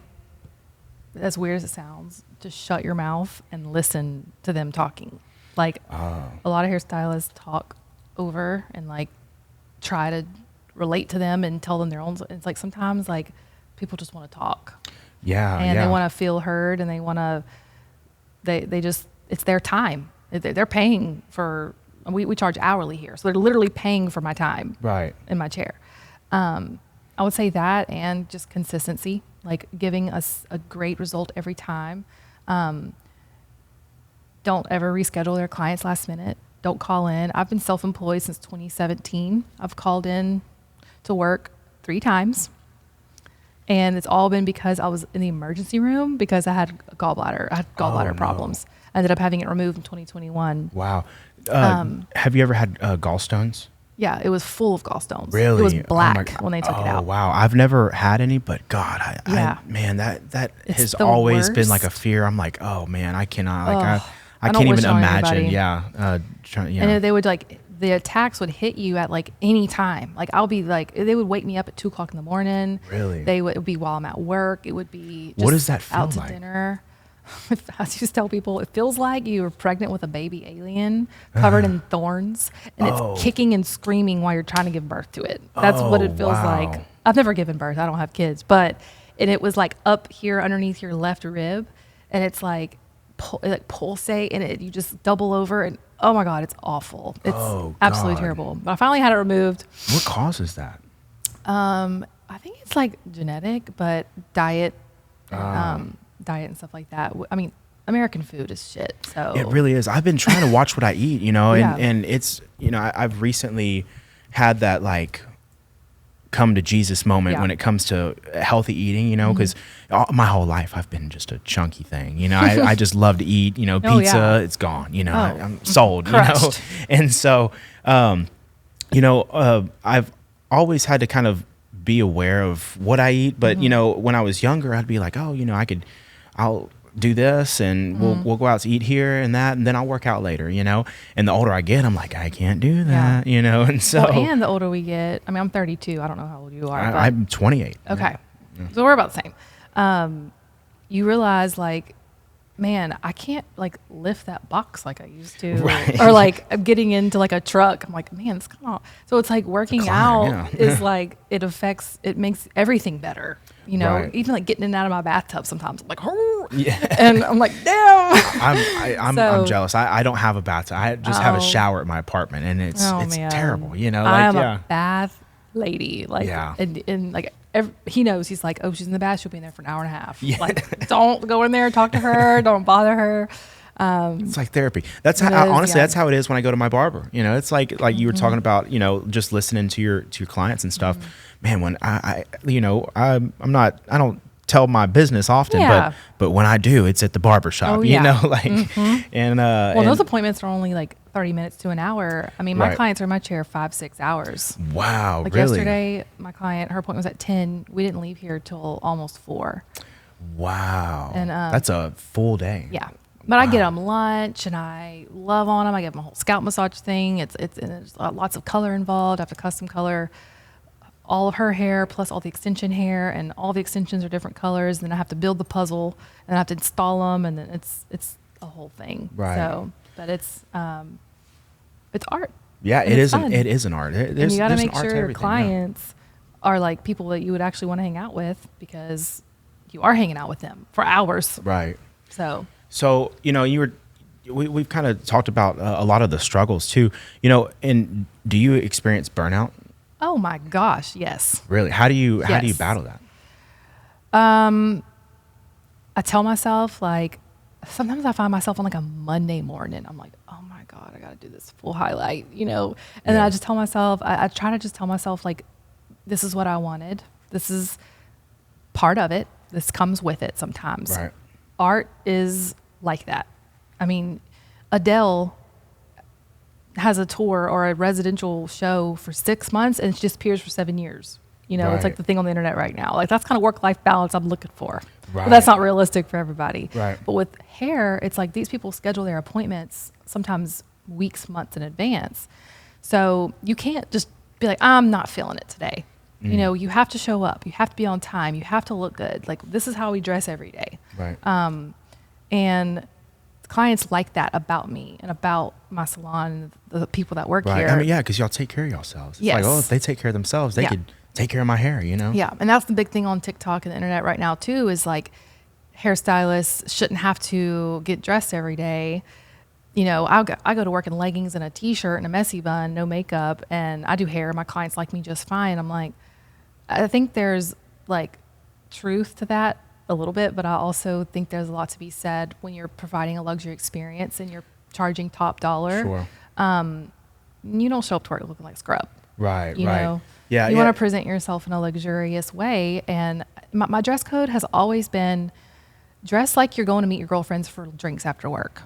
as weird as it sounds, just shut your mouth and listen to them talking. Like, a lot of hairstylists talk over and like try to relate to them and tell them their own. It's like sometimes like people just want to talk. Yeah. And they want to feel heard, and they want to, they just, it's their time. They're paying for, we charge hourly here. So they're literally paying for my time Right. in my chair. I would say that, and just consistency, like giving us a great result every time. Don't ever reschedule their clients last minute. Don't call in. I've been self-employed since 2017. I've called in to work 3 times. And it's all been because I was in the emergency room because I had gallbladder. I had gallbladder problems. I ended up having it removed in 2021. Wow. Have you ever had gallstones? Yeah, it was full of gallstones. Really? It was black when they took it out. Oh, wow. I've never had any, but God, man, that It's has the always been worst. like a fear. I'm like, oh man, I cannot, like, I I can't don't wish even it on imagine. anybody. Yeah. And they would like, the attacks would hit you at like any time. Like I'll be like, they would wake me up at 2:00 in the morning. Really? It would be while I'm at work. It would be just What does that feel out to like? dinner. I used to tell people, it feels like you were pregnant with a baby alien covered in thorns, and it's kicking and screaming while you're trying to give birth to it. That's what it feels wow. like. I've never given birth. I don't have kids, and it was like up here underneath your left rib, and it's like, pulsate, and you just double over, and oh my God, it's awful. It's absolutely God. terrible. But I finally had it removed. What causes that? I think it's like genetic, but diet and stuff like that. I mean, American food is shit. So It really is. I've been trying to watch what I eat, you know, Yeah. and it's, you know, I've recently had that like come to Jesus moment when it comes to healthy eating, you know, because my whole life I've been just a chunky thing, you know. I just love to eat, you know, pizza, it's gone, you know, I'm sold, crushed. you know. And so, you know, I've always had to kind of be aware of what I eat, but you know, when I was younger, I'd be like, oh, you know, I'll do this and we'll go out to eat here and that, and then I'll work out later, you know. And the older I get, I'm like, I can't do that, you know. And so, and the older we get, I mean, I'm 32. I don't know how old you are. I'm 28. Okay. So we're about the same. You realize, like, man, I can't like lift that box like I used to, Right. or like I'm getting into like a truck. I'm like, man, it's kind of, so it's like working climb, out yeah. is like, it makes everything better. You know, Right. even like getting in and out of my bathtub sometimes, I'm like, Yeah. and I'm like, damn. I'm So- jealous. I don't have a bathtub. I just have a Oh. shower at my apartment, and it's Man. terrible, you know. I Like, am a bath lady. Like, Yeah. and like, he knows. He's like, oh, she's in the bath. She'll be in there for an hour and a half. Yeah. Like, don't go in there, talk to her. Don't bother her. It's like therapy. That's It how, is, honestly, yeah. that's how it is when I go to my barber. You know, it's like you were talking about, you know, just listening to your clients and stuff. Man, when I you know, I don't tell my business often, Yeah. but when I do, it's at the barber shop, Oh, you yeah. know, like, and Well, and- those appointments are only like 30 minutes to an hour. I mean, my Right. clients are in my chair 5-6 hours. wow, Like really? yesterday, my client, her appointment was at 10. We didn't leave here till almost 4. Wow. And, that's a full day. Yeah. But I get them lunch, and I love on them. I give them a whole scalp massage thing. And there's lots of color involved. I have to custom color all of her hair plus all the extension hair, and all the extensions are different colors. Then I have to build the puzzle, and I have to install them, and then it's a whole thing. Right. So, but it's art. Yeah, And it it's is. fun. It is an art. And you got to there's an make art to sure your everything, yeah. clients are like people that you would actually want to hang out with, because you are hanging out with them for hours. Right. So we've kind of talked about a lot of the struggles too. And do you experience burnout? oh my gosh, yes. Really? How do you Yes. battle that? I tell myself, like, sometimes I find myself on like a Monday morning. I'm like, oh my God, I got to do this full highlight, And then Yeah. I just tell myself, I try to just tell myself, like, this is what I wanted. This is part of it. This comes with it sometimes. Right. Art is like that. I mean, Adele has a tour or a residential show for 6 months and she disappears for 7 years. It's Right. like the thing on the internet right now. Like, that's kind of work-life balance I'm looking for. Right. But that's not realistic for everybody. Right. But with hair, it's like these people schedule their appointments sometimes weeks, months in advance. So you can't just be like, I'm not feeling it today. You have to show up. You have to be on time. You have to look good. Like, this is how we dress every day. Right. And clients like that about me and about my salon and the people that work Right. here. I mean, yeah, because y'all take care of yourselves. It's Yes. like, if they take care of themselves, they Yeah. could take care of my hair, Yeah, and that's the big thing on TikTok and the internet right now too, is like hairstylists shouldn't have to get dressed every day. I go to work in leggings and a t-shirt and a messy bun, no makeup, and I do hair. My clients like me just fine. I'm like, I think there's like truth to that a little bit, but I also think there's a lot to be said when you're providing a luxury experience and you're charging top dollar. Sure. You don't show up to work looking like scrub. Right. You right. know, Yeah. you yeah. want to present yourself in a luxurious way. And my dress code has always been dress like you're going to meet your girlfriends for drinks after work.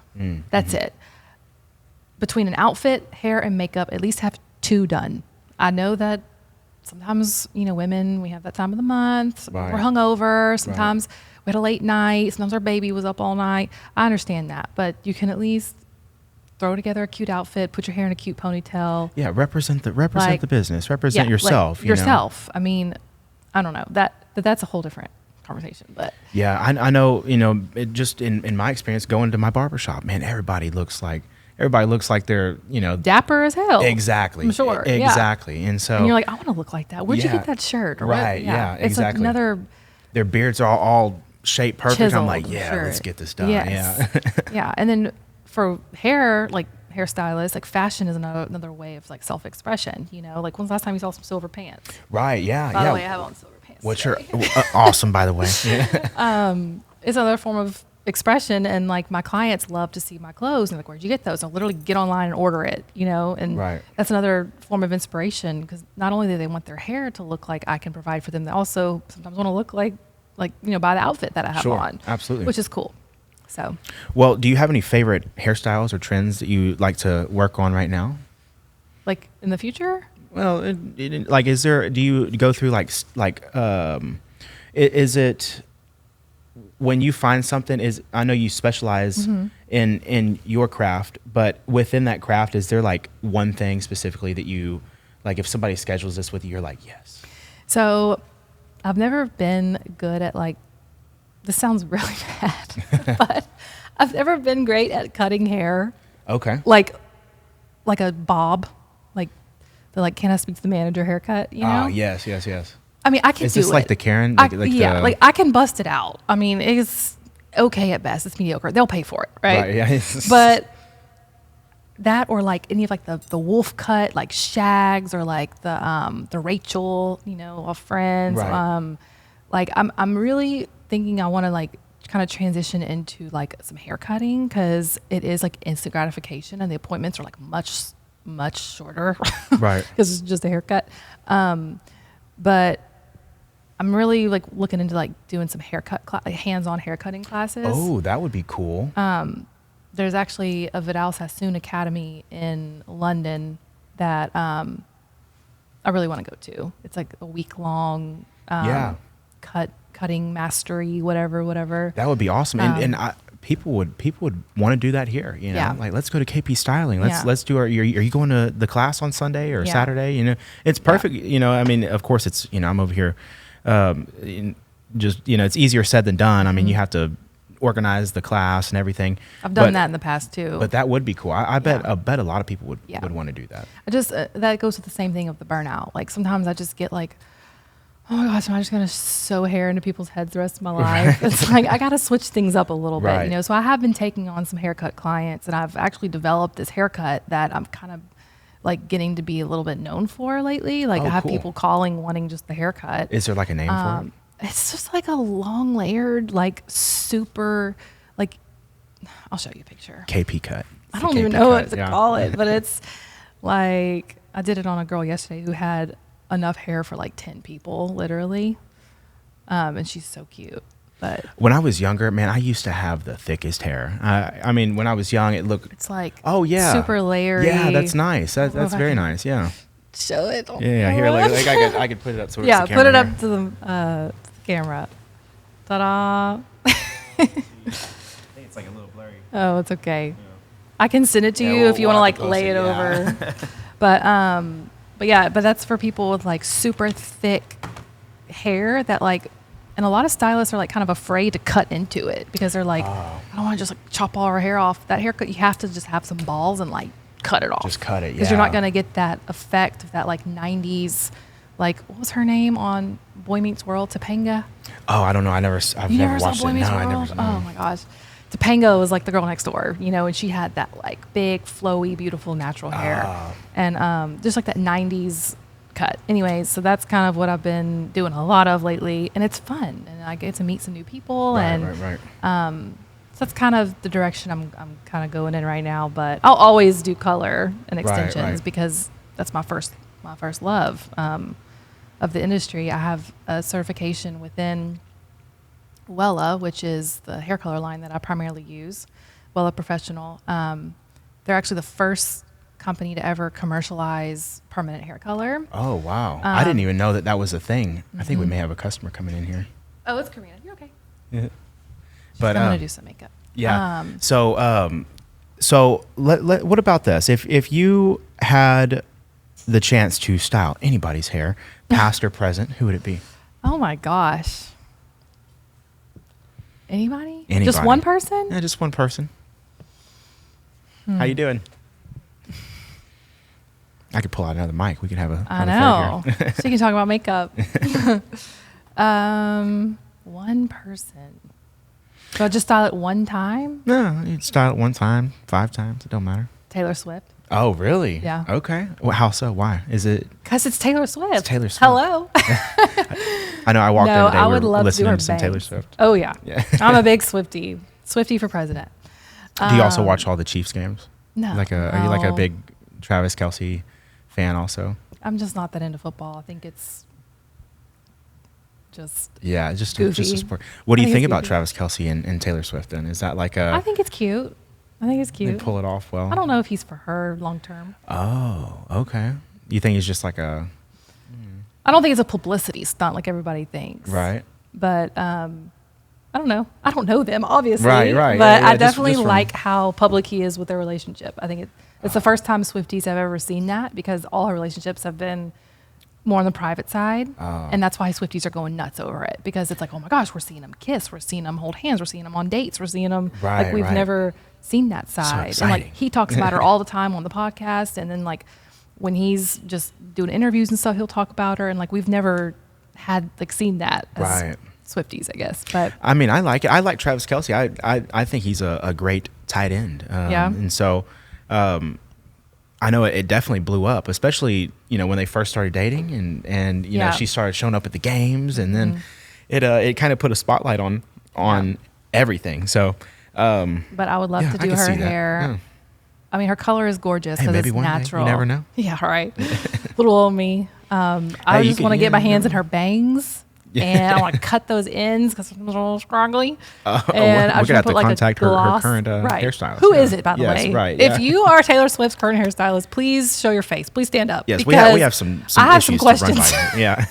That's it. Between an outfit, hair, and makeup, at least have 2 done. I know that sometimes, women, we have that time of the month. Right. We're hungover. Sometimes we had a late night. Sometimes our baby was up all night. I understand that. But you can at least throw together a cute outfit, put your hair in a cute ponytail. Yeah. Represent the business. Represent Yeah, yourself. like yourself. I mean, I don't know. That's a whole different conversation. But Yeah. I know, it just in my experience going to my barbershop, man, everybody looks like they're, dapper as hell. exactly. I'm sure. Yeah. Exactly. And so And you're like, I want to look like that. Where'd you Yeah. get that shirt? Or Right, What? yeah, It's exactly. like another their beards are all shaped perfect. I'm chiseled like, yeah, shirt. let's get this done. Yes. Yeah. Yeah. And then for hair, like hairstylists, like fashion is another way of like self-expression. Like, when's the last time you saw some silver pants? Right. Yeah. By yeah. the way, I have on silver pants. What's today. your awesome, by the way. It's another form of expression, and like my clients love to see my clothes and like, where'd you get those? I'll literally get online and order it, and Right. that's another form of inspiration, because not only do they want their hair to look like I can provide for them, they also sometimes want to look like buy the outfit that I have Sure, on, absolutely. which is cool. So Well, do you have any favorite hairstyles or trends that you like to work on right now? like in the future, Well, like, do you go through is it when you find something, I know you specialize in your craft, but within that craft, is there like one thing specifically that you, like if somebody schedules this with you, you're like, yes. so I've never been good at this sounds really bad, but I've never been great at cutting hair. Okay. Like a bob, the can I speak to the manager haircut, Oh, yes. I mean, I can Is do this like it. the Karen? I can bust it out. I mean, it's okay at best. It's mediocre. They'll pay for it, right? yeah. But that, or like any of the wolf cut, like Shags, or like the Rachel, of Friends. Right. I'm really thinking I want to kind of transition into some hair cutting, because it is instant gratification, and the appointments are much shorter. Right. Because it's just a haircut. But I'm really looking into doing some hands-on haircutting classes. Oh, that would be cool. There's actually a Vidal Sassoon Academy in London that I really want to go to. It's like a week-long cutting mastery, whatever. That would be awesome. And people would want to do that here. Yeah. Like, let's go to KP Styling. Yeah. Let's do are you going to the class on Sunday or Yeah. Saturday? It's perfect. I mean, of course, it's I'm over here. It's easier said than done. I mean, you have to organize the class and everything. I've done that in the past too. But that would be cool. I bet a lot of people would want to do that. I just that goes with the same thing of the burnout. Like sometimes I just get like, oh my gosh, am I just gonna sew hair into people's heads the rest of my life? Right. It's like I gotta switch things up a little bit, you know. So I have been taking on some haircut clients, and I've actually developed this haircut that I'm kind of like getting to be a little bit known for lately. Like I have people calling wanting just the haircut. Is there like a name for it? It's just like a long layered, like super, like I'll show you a picture. KP cut. I don't even know what to call it, but it's like I did it on a girl yesterday who had enough hair for like 10 people, literally, and she's so cute. But when I was younger, man, I used to have the thickest hair. I mean, when I was young, it's like super layery. Yeah, that's nice. That's very nice. Yeah. Show it. Yeah. Here, like I could put it up. Yeah, put it up to the camera. Ta-da! I think it's like a little blurry. Oh, it's okay. Yeah. I can send it to you if you want to like lay it over. But that's for people with like super thick hair that like. And a lot of stylists are like kind of afraid to cut into it because they're like, I don't want to just like chop all our hair off. That haircut, you have to just have some balls and like cut it off. Just cut it, because you're not going to get that effect of that like 90s, like what was her name on Boy Meets World? Topanga. Oh, I don't know. I've never watched it. Boy Meets World? I never. Oh my gosh. Topanga was like the girl next door, you know, and she had that like big, flowy, beautiful natural hair, and just like that 90s cut. Anyways, so that's kind of what I've been doing a lot of lately, and it's fun, and I get to meet some new people, right. So that's kind of the direction I'm kind of going in right now. But I'll always do color and extensions because that's my first love of the industry. I have a certification within Wella, which is the hair color line that I primarily use. Wella Professional. They're actually the first company to ever commercialize permanent hair color. Oh, wow. I didn't even know that was a thing. I think we may have a customer coming in here. Oh, it's Karina. You're okay. Yeah. But I'm going to do some makeup. Yeah. So what about this? If you had the chance to style anybody's hair, past or present, who would it be? Oh my gosh. Anybody? Just one person? Yeah, just one person. How you doing? I could pull out another mic. We could have a. I know. So you can talk about makeup. One person. So I just style it one time? No, you'd style it one time, 5 times. It don't matter. Taylor Swift. Oh, really? Yeah. Okay. Well, how so? Why? Is it? Because it's Taylor Swift. It's Taylor Swift. Hello. I know. I walked in today. I would love listening to some Taylor Swift. Oh yeah. I'm a big Swiftie. Swiftie for president. Do you also watch all the Chiefs games? No. Are you like a big Travis Kelce fan also? I'm just not that into football. I think it's just just a sport. What do you think about Travis Kelce and Taylor Swift then? Is that like a... I think it's cute. They pull it off well. I don't know if he's for her long term. Oh, okay. You think he's just like a... I don't think it's a publicity stunt like everybody thinks. Right. But I don't know. I don't know them, obviously. Right. But I definitely like how public he is with their relationship. I think it's the first time Swifties have ever seen that because all her relationships have been more on the private side. And that's why Swifties are going nuts over it because it's like, oh my gosh, we're seeing them kiss. We're seeing them hold hands. We're seeing them on dates. We're seeing them like we've never seen that side. So and like he talks about her all the time on the podcast. And then like when he's just doing interviews and stuff, he'll talk about her. And like we've never had like seen that as Swifties, I guess. But I mean, I like it. I like Travis Kelce. I think he's a great tight end. And so I know it definitely blew up, especially, when they first started dating and you know, she started showing up at the games and then it kind of put a spotlight on everything. So, but I would love to do her hair. Yeah. I mean, her color is gorgeous because it's natural. Day, you never know. Yeah, right. Little old me. I just want to get my hands in her bangs. And I want to cut those ends because I'm a little scraggly. And I'm going to contact her current hairstylist. Who is it, by the way? Right. If you are Taylor Swift's current hairstylist, please show your face. Please stand up. Yes, we have some I have issues some questions. To run by. Yeah.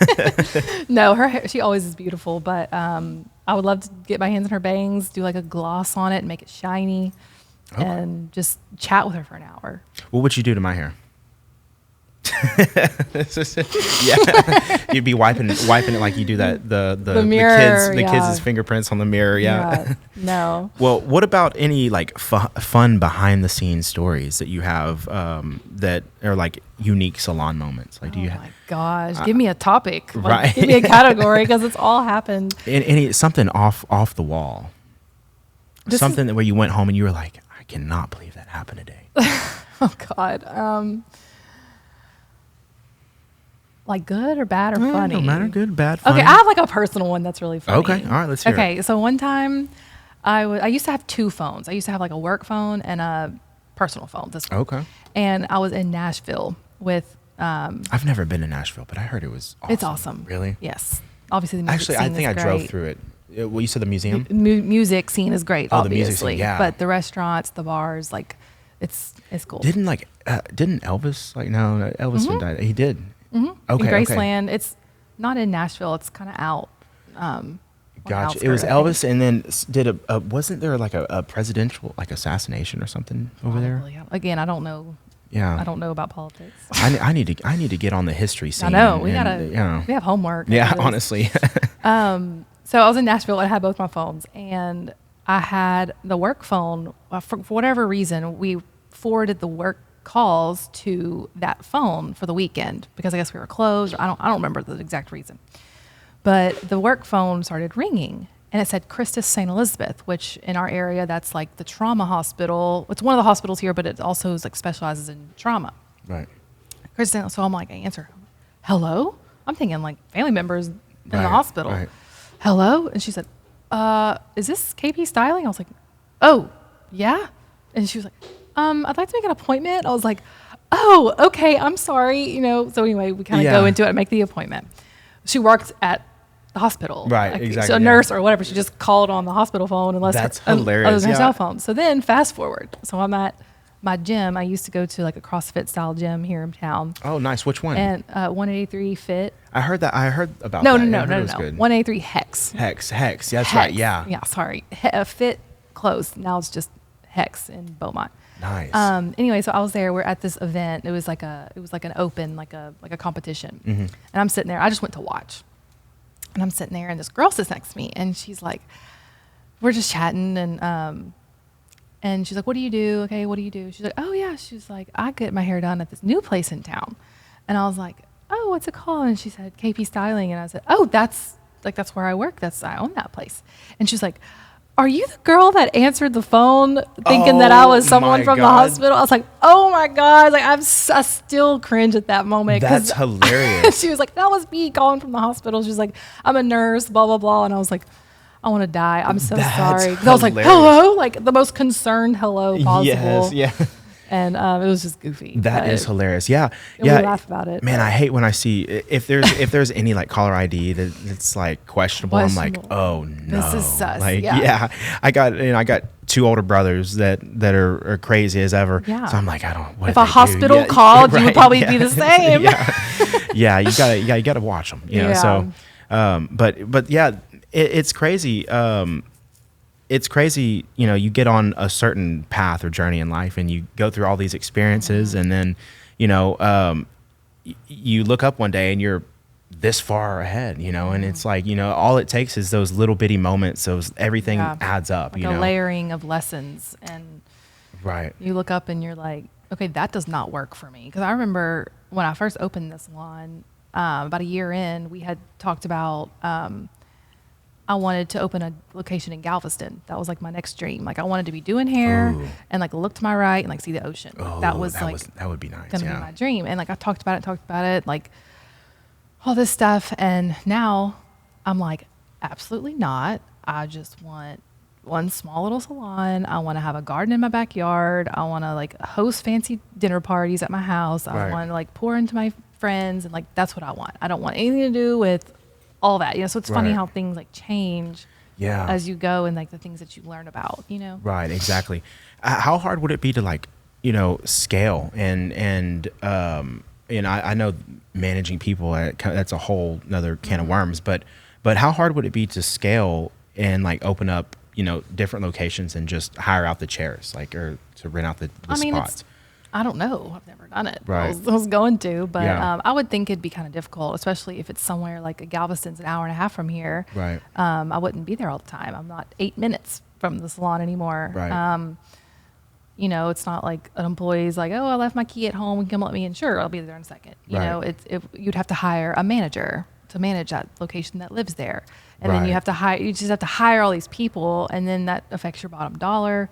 No, her hair, she always is beautiful, but I would love to get my hands in her bangs, do like a gloss on it, and make it shiny, and just chat with her for an hour. What would you do to my hair? Yeah, you'd be wiping it like you do that the mirror, the kids' fingerprints on the mirror. Yeah. No. Well, what about any like fun behind the scenes stories that you have that are like unique salon moments? Like, do you? Oh my gosh! Give me a topic. Like, right. Give me a category because it's all happened. Any something off the wall. Something that where you went home and you were like, I cannot believe that happened today. Oh God. Like good or bad or funny? No matter, good, bad, funny. Okay, I have like a personal one that's really funny. Okay, all right, let's hear it. Okay, so one time I used to have two phones. I used to have like a work phone and a personal phone. This one. Okay. And I was in Nashville with. I've never been to Nashville, but I heard it was awesome. It's awesome. Really? Yes. Obviously, the music Actually, scene I think is I great. drove through it. Well, you said the museum? Music scene is great, Oh, the music obviously. scene, yeah. But the restaurants, the bars, like, it's cool. Didn't Elvis, no, Elvis didn't die. He did. Mm-hmm. Okay. In Graceland. It's not in Nashville. It's kind of out. Gotcha. It was Elvis, and then wasn't there like a presidential assassination or something over there? Again, I don't know. Yeah. I don't know about politics. I need to get on the history scene. I know. We have homework. Yeah, honestly. So I was in Nashville and I had both my phones, and I had the work phone. For whatever reason, we forwarded the work calls to that phone for the weekend because I guess we were closed. I don't remember the exact reason, but the work phone started ringing and it said Christus St. Elizabeth, which in our area, that's like the trauma hospital. It's one of the hospitals here, but it also is like specializes in trauma. Right. Christus, so I'm like, I answer, hello? I'm thinking like family members in the hospital. Right. Hello? And she said, is this KP Styling? I was like, oh, yeah. And she was like, I'd like to make an appointment. I was like, oh, okay, I'm sorry. So anyway, we kind of go into it and make the appointment. She worked at the hospital. Right, exactly. So a nurse or whatever. She just called on the hospital phone That's hilarious. Other than her cell phone. So then fast forward. So I'm at my gym. I used to go to like a CrossFit style gym here in town. Oh, nice. Which one? And 183 Fit. I heard about that. No. It was good. 183 Hex. Hex. That's Hex. right. Yeah. Yeah, sorry. Fit closed. Now it's just Hex in Beaumont. Nice. Anyway, so I was there. We're at this event. It was like an open, like a competition. Mm-hmm. And I'm sitting there. I just went to watch. And I'm sitting there, and this girl sits next to me, and she's like, we're just chatting, and she's like, what do you do? Okay, what do you do? She's like, oh yeah. She's like, I get my hair done at this new place in town. And I was like, oh, what's it called? And she said, KP Styling. And I said, oh, that's where I work. I own that place. And she's like, are you the girl that answered the phone thinking that I was someone from the hospital? I was like, oh my God. Like I still cringe at that moment. That's hilarious. She was like, that was me calling from the hospital. She was like, I'm a nurse, blah, blah, blah. And I was like, I want to die. I'm so sorry. Because I was like, hello, like the most concerned hello possible. Yes, yeah. And it was just goofy. That is hilarious. Yeah. We laugh about it. Man, I hate when I see if there's any like caller ID that's like questionable. I'm like, oh no. This is sus. Like, yeah. I got two older brothers that are crazy as ever. Yeah. So I'm like, I don't. What if a hospital called, you would probably be the same. Yeah. You gotta watch them. So, but yeah, it's crazy. It's crazy, you get on a certain path or journey in life and you go through all these experiences and then, you look up one day and you're this far ahead, and it's like, all it takes is those little bitty moments. Everything adds up, like a layering of lessons. And right. You look up and you're like, okay, that does not work for me. Because I remember when I first opened this salon, about a year in, we had talked about, I wanted to open a location in Galveston. That was like my next dream. Like I wanted to be doing hair and like look to my right and like see the ocean. That would be nice. Gonna be my dream. And like I talked about it, like all this stuff. And now I'm like, absolutely not. I just want one small little salon. I want to have a garden in my backyard. I want to like host fancy dinner parties at my house. I want to like pour into my friends and like that's what I want. I don't want anything to do with all that, so it's funny how things like change as you go and like the things that you learn about, Right, exactly. How hard would it be to like, scale and I know managing people, that's a whole another can of worms, but how hard would it be to scale and like open up, different locations and just hire out the chairs, like, or to rent out the spots? I don't know. I've never done it. Right. I was going to, but Yeah. I would think it'd be kind of difficult, especially if it's somewhere like Galveston's an hour and a half from here. Right. I wouldn't be there all the time. I'm not 8 minutes from the salon anymore. Right. You know, it's not like an employee's like, oh, I left my key at home. Come let me in. Sure, I'll be there in a second. You Right. know, you'd have to hire a manager to manage that location that lives there. And then you have to you just have to hire all these people, and then that affects your bottom dollar,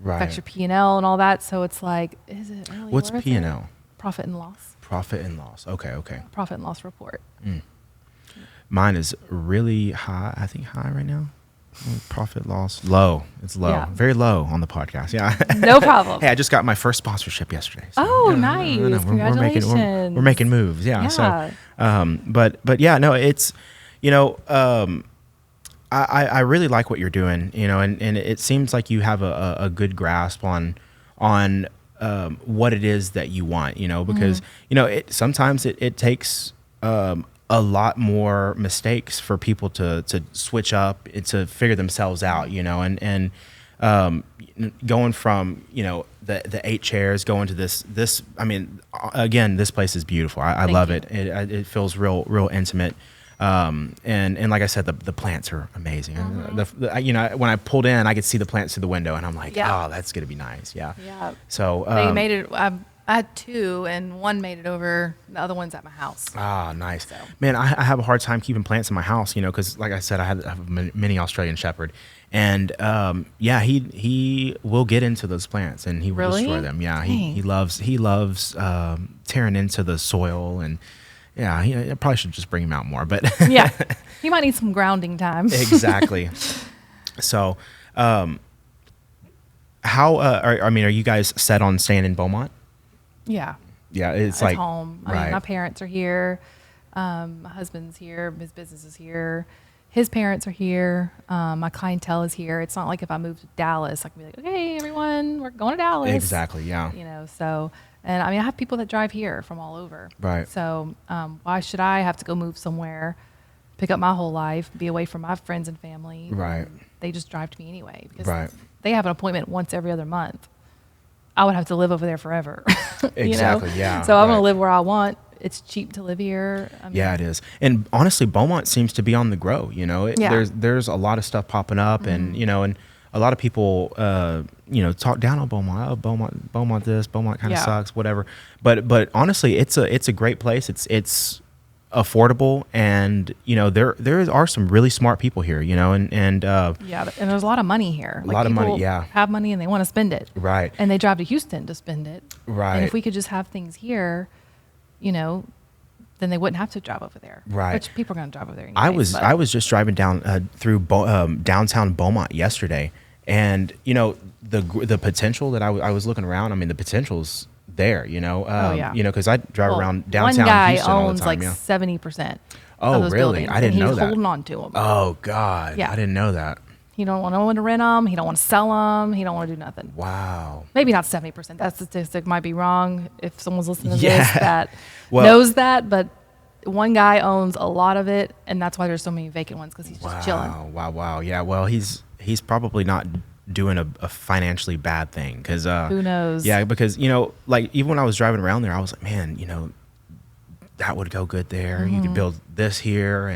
affects your P&L and all that. So it's like, is it really What's worth P&L? it? Profit and loss. Profit and loss. Okay. Profit and loss report. Mine is really high. I think high right now. Profit loss low. It's low. Yeah. Very low on the podcast. Yeah. No problem. Hey, I just got my first sponsorship yesterday. So, Oh, nice. Congratulations. We're making moves. Yeah. So, but yeah, no, it's, you know, I really like what you're doing, you know, and it seems like you have a good grasp on what it is that you want, you know, because, you know, sometimes it takes, a lot more mistakes for people to switch up and to figure themselves out, you know, and going from, you know, the 8 chairs going to this, I mean, again, this place is beautiful. I love it. It feels real intimate. And like I said, the plants are amazing. You know, when I pulled in, I could see the plants through the window, and I'm like, oh, that's going to be nice. Yeah. Yeah. So they made it. I had 2, and one made it over. The other one's at my house. Ah, nice. So. Man, I have a hard time keeping plants in my house, you know, because like I said, I have a mini Australian Shepherd, and yeah, he will get into those plants and he will destroy them. Yeah, he loves tearing into the soil, and yeah, I probably should just bring him out more, but yeah, he might need some grounding time. Exactly. So, how are you guys set on staying in Beaumont? Yeah. Yeah, it's like home. I mean, my parents are here. My husband's here. His business is here. His parents are here. My clientele is here. It's not like if I moved to Dallas, I can be like, okay, everyone, we're going to Dallas. Exactly. Yeah. You know, so, and I mean, I have people that drive here from all over. Right. So why should I have to go move somewhere, pick up my whole life, be away from my friends and family? Right. They just drive to me anyway because they have an appointment once every other month. I would have to live over there forever. Exactly. You know? Yeah. So I'm going to live where I want. It's cheap to live here. I mean, yeah, it is. And honestly, Beaumont seems to be on the grow, you know, there's a lot of stuff popping up and, you know, and a lot of people, you know, talk down on Beaumont. Oh, Beaumont this, Beaumont kind of sucks, whatever. But honestly, it's a great place. It's affordable, and you know there are some really smart people here, you know, and and there's a lot of money here. A lot of money, have money and they want to spend it, right? And they drive to Houston to spend it, right? And if we could just have things here, you know, then they wouldn't have to drive over there, right? Which people are going to drive over there anyways, I was just driving down through downtown Beaumont yesterday, and you know the potential that I was looking around. I mean, the potential's there, you know. You know, because I drive around downtown Houston all the time. One guy owns like 70%. Oh, really? I didn't know that. He's holding on to them. Oh, God. Yeah. I didn't know that. He don't want no one to rent them. He don't want to sell them. He don't want to do nothing. Wow. Maybe not 70%. That statistic might be wrong if someone's listening to this that well, knows that. But one guy owns a lot of it, and that's why there's so many vacant ones, because he's just chilling. Wow. Yeah, well, he's probably not doing a financially bad thing, because who knows? Yeah, because you know, like even when I was driving around there, I was like, man, you know, that would go good there. Mm-hmm. You could build this here,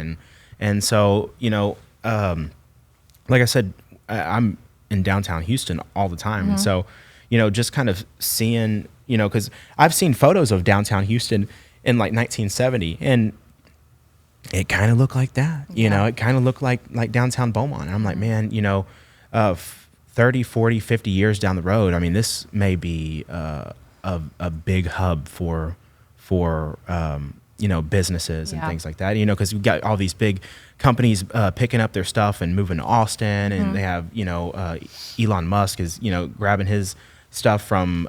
and so you know, like I said, I'm in downtown Houston all the time, and so you know, just kind of seeing, you know, because I've seen photos of downtown Houston in like 1970, and it kind of looked like that. You know, it kind of looked like downtown Beaumont. And I'm like, man, you know, 30, 40, 50 years down the road, I mean, this may be a big hub for you know, businesses and things like that. You know, because we've got all these big companies picking up their stuff and moving to Austin, and they have, you know, Elon Musk is, you know, grabbing his stuff from,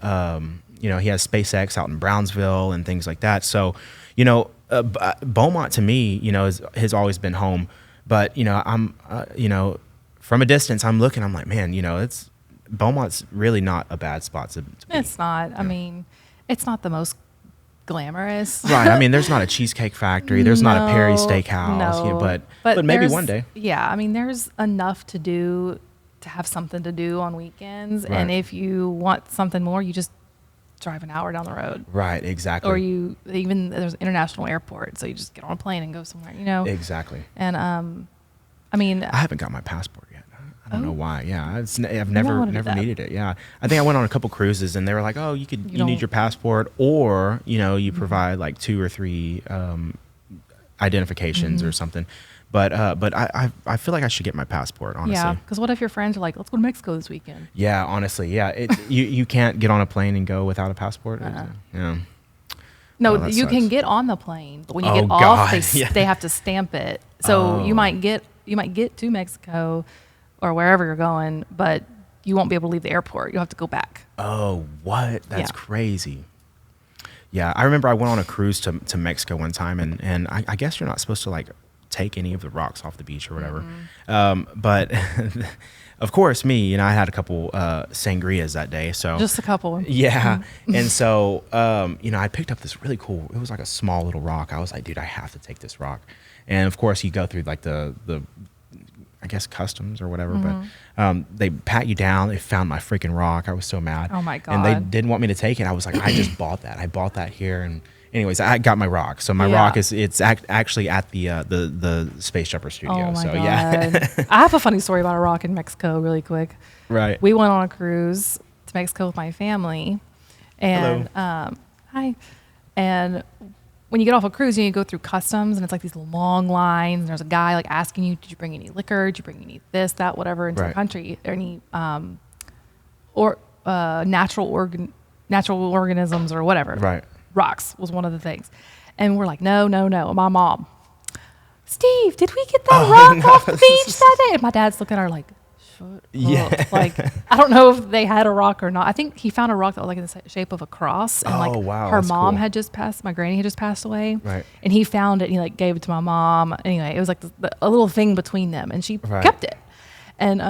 you know, he has SpaceX out in Brownsville and things like that. So, you know, Beaumont to me, you know, has always been home. But, you know, I'm, you know, from a distance, I'm looking, I'm like, man, you know, Beaumont's really not a bad spot to be. It's not. I mean, it's not the most glamorous. Right. I mean, there's not a Cheesecake Factory. There's not a Perry Steakhouse. You know, but maybe one day. Yeah. I mean, there's enough to do, to have something to do on weekends. Right. And if you want something more, you just drive an hour down the road. Right, exactly. Or even there's an international airport, so you just get on a plane and go somewhere, you know? Exactly. And, I mean, I haven't got my passport yet. I don't know why. Yeah, I've wanna do never that. needed it. Yeah, I think I went on a couple cruises and they were like, "Oh, you need your passport, or you provide like 2 or 3 identifications or something." But I feel like I should get my passport, honestly. Yeah, because what if your friends are like, "Let's go to Mexico this weekend"? Yeah, honestly, yeah. You can't get on a plane and go without a passport. Yeah. No, Oh, that you can sucks. get on the plane, but when you Oh, get off, God, yeah. they have to stamp it. So you might get to Mexico or wherever you're going, but you won't be able to leave the airport. You'll have to go back. Oh, what? That's Yeah. crazy. Yeah, I remember I went on a cruise to Mexico one time, and I guess you're not supposed to like take any of the rocks off the beach or whatever. But of course, me, I had a couple sangrias that day, so Just a couple. yeah. And so I picked up this really cool. It was like a small little rock. I was like, dude, I have to take this rock. And of course, you go through like the I guess customs or whatever, but they pat you down. They found my freaking rock. I was so mad. Oh my And they God. didn't want me to take it. I was like, I just bought that. I bought that here. And anyways, I got my rock. So my Yeah. rock it's actually at the Spacejumper studio. Oh my so God. yeah. I have a funny story about a rock in Mexico really quick. Right. We went on a cruise to Mexico with my family. And hi. And when you get off a cruise, you go through customs and it's like these long lines. And there's a guy like asking you, did you bring any liquor? Did you bring any this, that, whatever into the country? Or any natural organisms or whatever. Right. Rocks was one of the things. And we're like, no. My mom, Steve, did we get that rock off the beach that day? And my dad's looking at her like, shut up. Like, I don't know if they had a rock or not. I think he found a rock that was like in the shape of a cross. And like wow, her that's mom cool. had just passed, my granny had just passed away. Right. And he found it and he like gave it to my mom. Anyway, it was like a little thing between them and she kept it. And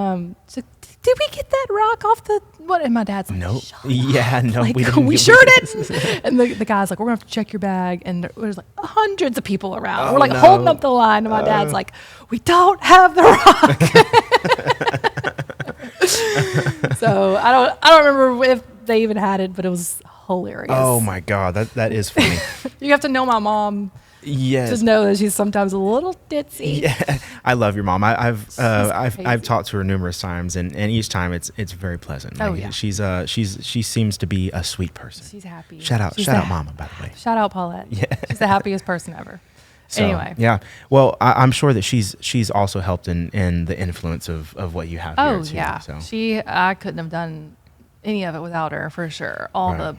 so did we get that rock off the what? And my dad's like, Nope. shut Yeah, up. no, Like, we didn't. we sure didn't. And the guy's like, we're gonna have to check your bag. And there's like hundreds of people around. Oh, We're like no. holding up the line, and my dad's like, we don't have the rock. So I don't remember if they even had it, but it was hilarious. Oh my God, that is funny. You have to know my mom. Yes. Just know that she's sometimes a little ditzy. Yeah, I love your mom. I've crazy. talked to her numerous times, and each time it's very pleasant. Oh, Like, yeah. she seems to be a sweet person. She's happy. Shout out Mama, by the way. Shout out Paulette. Yeah. She's the happiest person ever. So, Anyway. yeah. Well, I'm sure that she's also helped in the influence of what you have here Oh too. yeah. So. I couldn't have done any of it without her for sure. All Right. the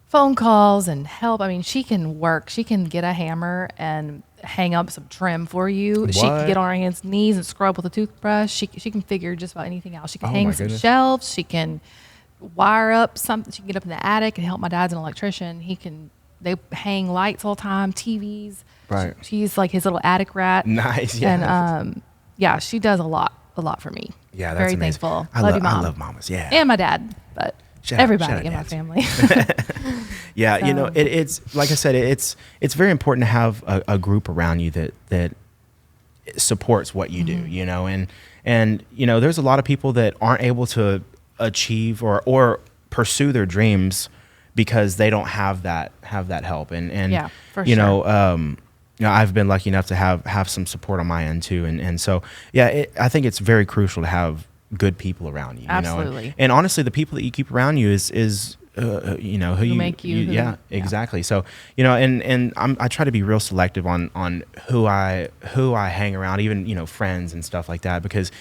phone calls and help. I mean, she can work. She can get a hammer and hang up some trim for you. She can What? get on her hands and knees and scrub with a toothbrush. She can figure just about anything out. She can Oh, hang my some goodness. shelves. She can wire up something. She can get up in the attic and help. My dad's an electrician. They hang lights all the time, TVs. Right. She's like his little attic rat. Nice. Yeah. And yeah, she does a lot for me. Yeah, that's very amazing. thankful. I Love you, Mom. I love mamas. Yeah. And my dad, but Shout out everybody in my dads. family. Yeah, So- it's like I said, it's very important to have a group around you that supports what you do, Mm-hmm. and there's a lot of people that aren't able to achieve or pursue their dreams because they don't have that help, and Yeah, for I've been lucky enough to have some support on my end too, and so yeah, I think it's very crucial to have good people around you. Absolutely. And honestly, the people that you keep around you is who you make you who- yeah, yeah. exactly. So and I try to be real selective on who I hang around, even friends and stuff like that, because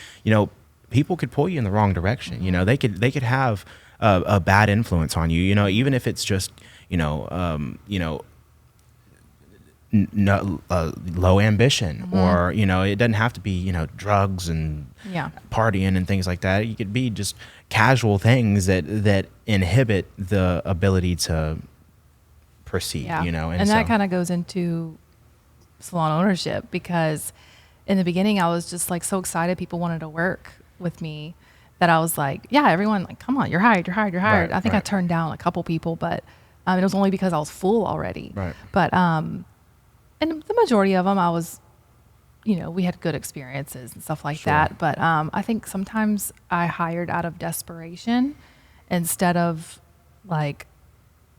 people could pull you in the wrong direction. Mm-hmm. They could have a bad influence on you. Even if it's just low ambition, Mm-hmm. or it doesn't have to be drugs and Yeah. partying and things like that. You could be just casual things that inhibit the ability to proceed. Yeah. And that so- kind of goes into salon ownership, because in the beginning I was just like so excited people wanted to work with me that I was like, yeah, everyone like, come on, you're hired. Right, I think I right. turned down a couple people, but it was only because I was full already. Right. But and the majority of them I was, we had good experiences and stuff like Sure. that. But I think sometimes I hired out of desperation instead of like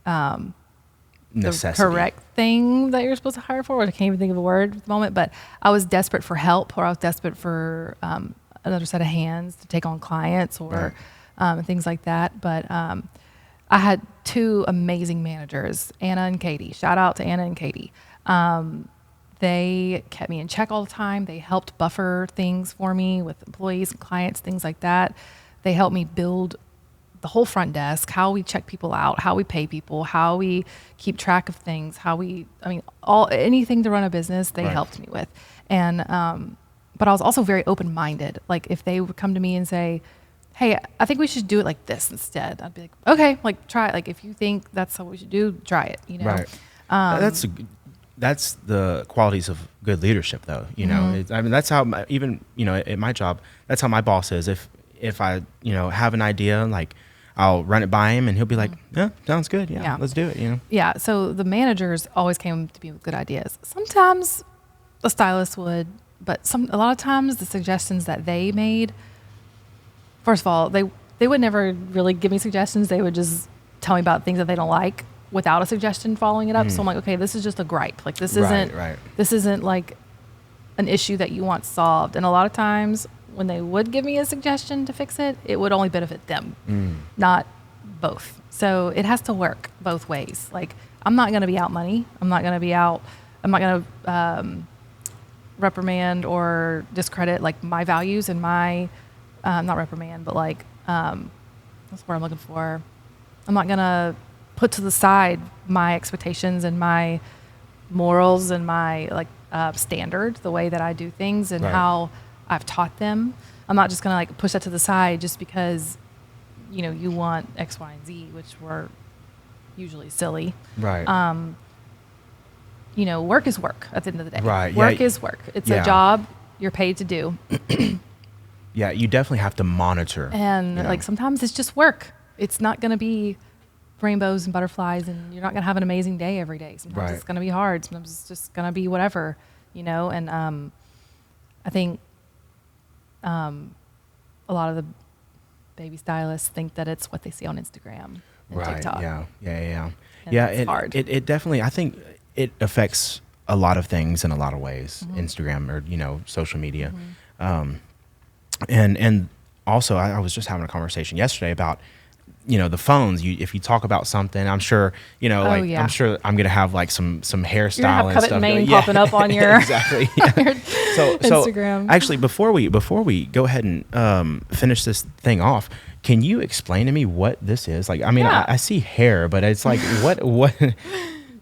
necessity. the correct thing that you're supposed to hire for. I can't even think of a word at the moment, but I was desperate for help, or I was desperate for another set of hands to take on clients, or things like that. But I had two amazing managers, Anna and Katie. Shout out to Anna and Katie. They kept me in check all the time. They helped buffer things for me with employees and clients, things like that. They helped me build the whole front desk, how we check people out, how we pay people, how we keep track of things, anything to run a business, they helped me with. And, but I was also very open-minded. Like if they would come to me and say, hey, I think we should do it like this instead, I'd be like, okay, like try it. Like if you think that's how we should do, try it, you know? Right. That's the qualities of good leadership, though. You know, that's how at my job, that's how my boss is. If I have an idea, like I'll run it by him, and he'll be like, "Yeah, sounds good. Yeah, let's do it." You know. Yeah. So the managers always came to me with good ideas. Sometimes the stylist would, but a lot of times the suggestions that they made. First of all, they would never really give me suggestions. They would just tell me about things that they don't like, without a suggestion following it up. So I'm like, okay, this is just a gripe. Like this isn't like an issue that you want solved. And a lot of times when they would give me a suggestion to fix it, it would only benefit them, not both. So it has to work both ways. Like I'm not going to be out money. I'm not going to reprimand or discredit like my values and my, not reprimand, but like, that's what I'm looking for. I'm not going to put to the side my expectations and my morals and my standard, the way that I do things and how I've taught them. I'm not just going to push that to the side just because, you want X, Y, and Z, which were usually silly. Right. Work is work at the end of the day. Right. Work is work. It's a job you're paid to do. Yeah, you definitely have to monitor. And sometimes it's just work. It's not going to be rainbows and butterflies, and you're not going to have an amazing day every day. Sometimes it's going to be hard. Sometimes it's just going to be whatever, and I think a lot of the baby stylists think that it's what they see on Instagram and TikTok. Yeah. And it's hard. It definitely, I think it affects a lot of things in a lot of ways, Instagram or, social media. And also I was just having a conversation yesterday about, the phones, if you talk about something, I'm sure, I'm sure I'm going to have some hairstyle and stuff. Mane popping up on your, exactly. Yeah. So Instagram. Actually, before we go ahead and finish this thing off, can you explain to me what this is? I see hair, but it's like, what?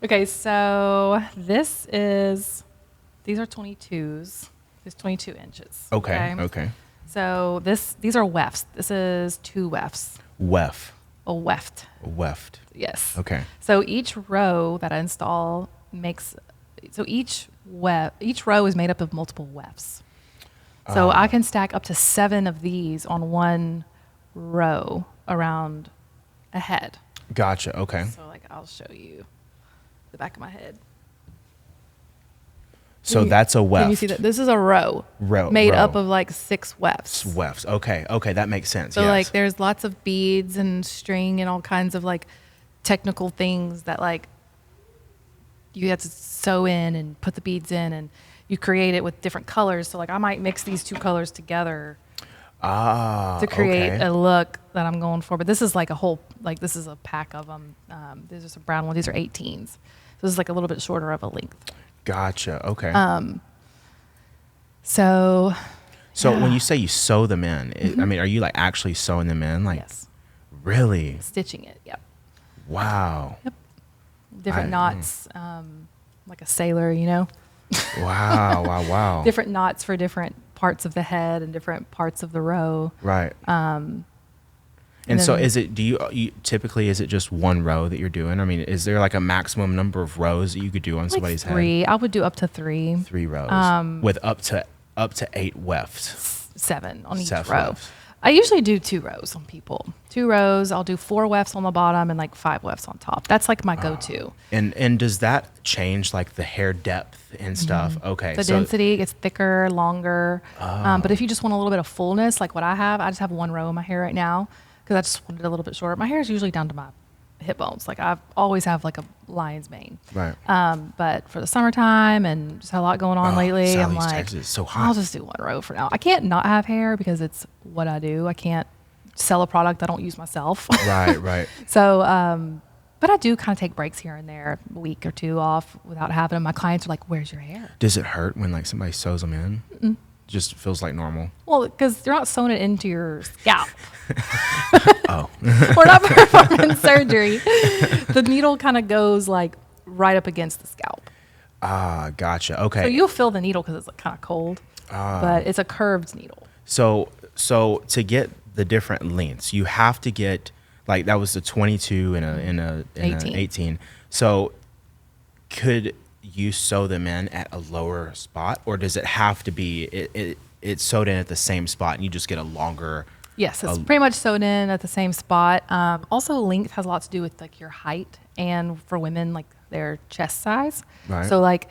Okay. So these are 22s. It's 22 inches. Okay. So these are wefts. This is 2 wefts. A weft. A weft. Yes. Okay. So each row that I install each row is made up of multiple wefts. So I can stack up to 7 of these on one row around a head. Gotcha. Okay. So I'll show you the back of my head. So that's a weft. Can you see that? This is a row made up of 6 wefts. Wefts. Okay, that makes sense. So yes. There's lots of beads and string and all kinds of technical things that you have to sew in and put the beads in, and you create it with different colors. So I might mix these 2 colors together to create a look that I'm going for. But this is this is a pack of them. These are some brown ones. These are 18s. So this is a little bit shorter of a length. Gotcha. Okay. So when you say you sew them in, are you actually sewing them in? Yes. Really? Stitching it. Yep. Wow. Yep. Different knots, like a sailor, Wow. Different knots for different parts of the head and different parts of the row. Right. And so is it, typically, is it just one row that you're doing? Is there a maximum number of rows that you could do on somebody's 3. head? I would do up to 3. 3 rows with up to 8 wefts. 7 on each 7 row. wefts. I usually do 2 rows on people. 2 rows, I'll do 4 wefts on the bottom and 5 wefts on top. That's my go-to. And does that change the hair depth and stuff? Okay. The density gets thicker, longer. But if you just want a little bit of fullness, like what I just have 1 row in my hair right now, because I just wanted it a little bit shorter. My hair is usually down to my hip bones. Like I've always have like a lion's mane. Right. But for the summertime and just had a lot going on lately, I'm Southeast like, Texas is so hot. I'll just do one row for now. I can't not have hair because it's what I do. I can't sell a product I don't use myself. Right. So, but I do kind of take breaks here and there, a week or two off without having them. My clients are like, "Where's your hair?" Does it hurt when like somebody sews them in? Mm-mm. Just feels like normal. Well, because you're not sewing it into your scalp. Oh. We're not performing surgery. The needle kind of goes like right up against the scalp. Ah, gotcha. Okay. So you'll feel the needle because it's like kind of cold, but it's a curved needle. So to get the different lengths, you have to get like that was the 22 and a 18. So could you sew them in at a lower spot, or does it have to be it's sewed in at the same spot and you just get a longer? Yes, it's pretty much sewed in at the same spot. Also, length has a lot to do with like your height, and for women, like their chest size. Right. So like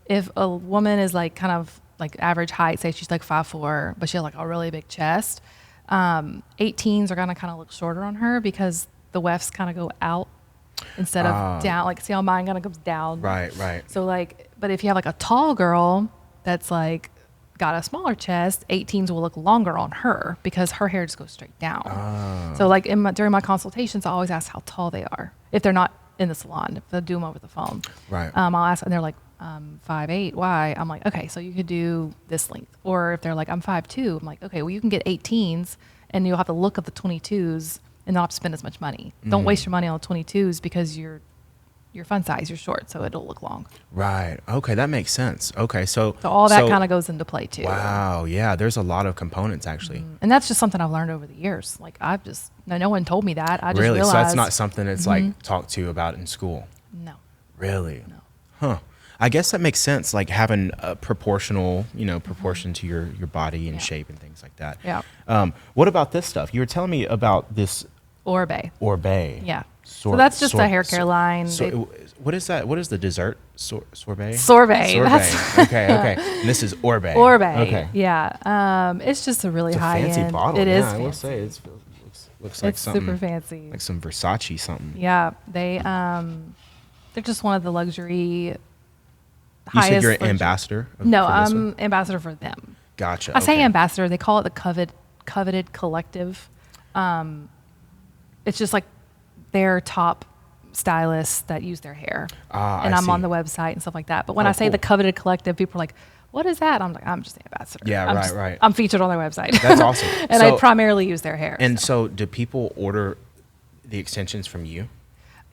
if a woman is like kind of like average height, say she's like 5'4", but she has like a really big chest, 18s are gonna kind of look shorter on her because the wefts kind of go out instead of down. Like see how mine kind of goes down. Right. So like, but if you have like a tall girl that's like got a smaller chest, 18s will look longer on her because her hair just goes straight down. So like during my consultations, I always ask how tall they are. If they're not in the salon, if I do them over the phone. Right. I'll ask, and they're like, 5'8", why? I'm like, okay, so you could do this length. Or if they're like, I'm 5'2", I'm like, okay, well you can get 18s and you'll have to look at the 22s and not have to spend as much money. Don't waste your money on the 22s because you're fun size, you're short, so it'll look long. Right. Okay, that makes sense. Okay, so all that kind of goes into play too. Wow. Yeah, there's a lot of components actually. And that's just something I've learned over the years. Like no one told me that. I just really realized. So that's not something that's like talked to you about in school. No. Really? No. Huh. I guess that makes sense. Like having a proportion to your body and shape and things like that. Yeah. What about this stuff? You were telling me about this Orbe. Yeah. So that's just a hair care line. What is that? What is the dessert? Sorbet? Sorbet. Okay. And this is Orbe. Okay. Yeah. It's just a really high fancy end. bottle. It is. I will say it looks like it's something super fancy. like some Versace something. Yeah. They're just one of the luxury. You said you're an ambassador? No, I'm ambassador for them. Gotcha. I say ambassador. They call it the coveted collective. It's just like their top stylists that use their hair. And I'm on the website and stuff like that. But when I say the coveted collective, people are like, what is that? I'm like, I'm just the ambassador. Yeah, right. I'm featured on their website. That's awesome. And I primarily use their hair. And so do people order the extensions from you?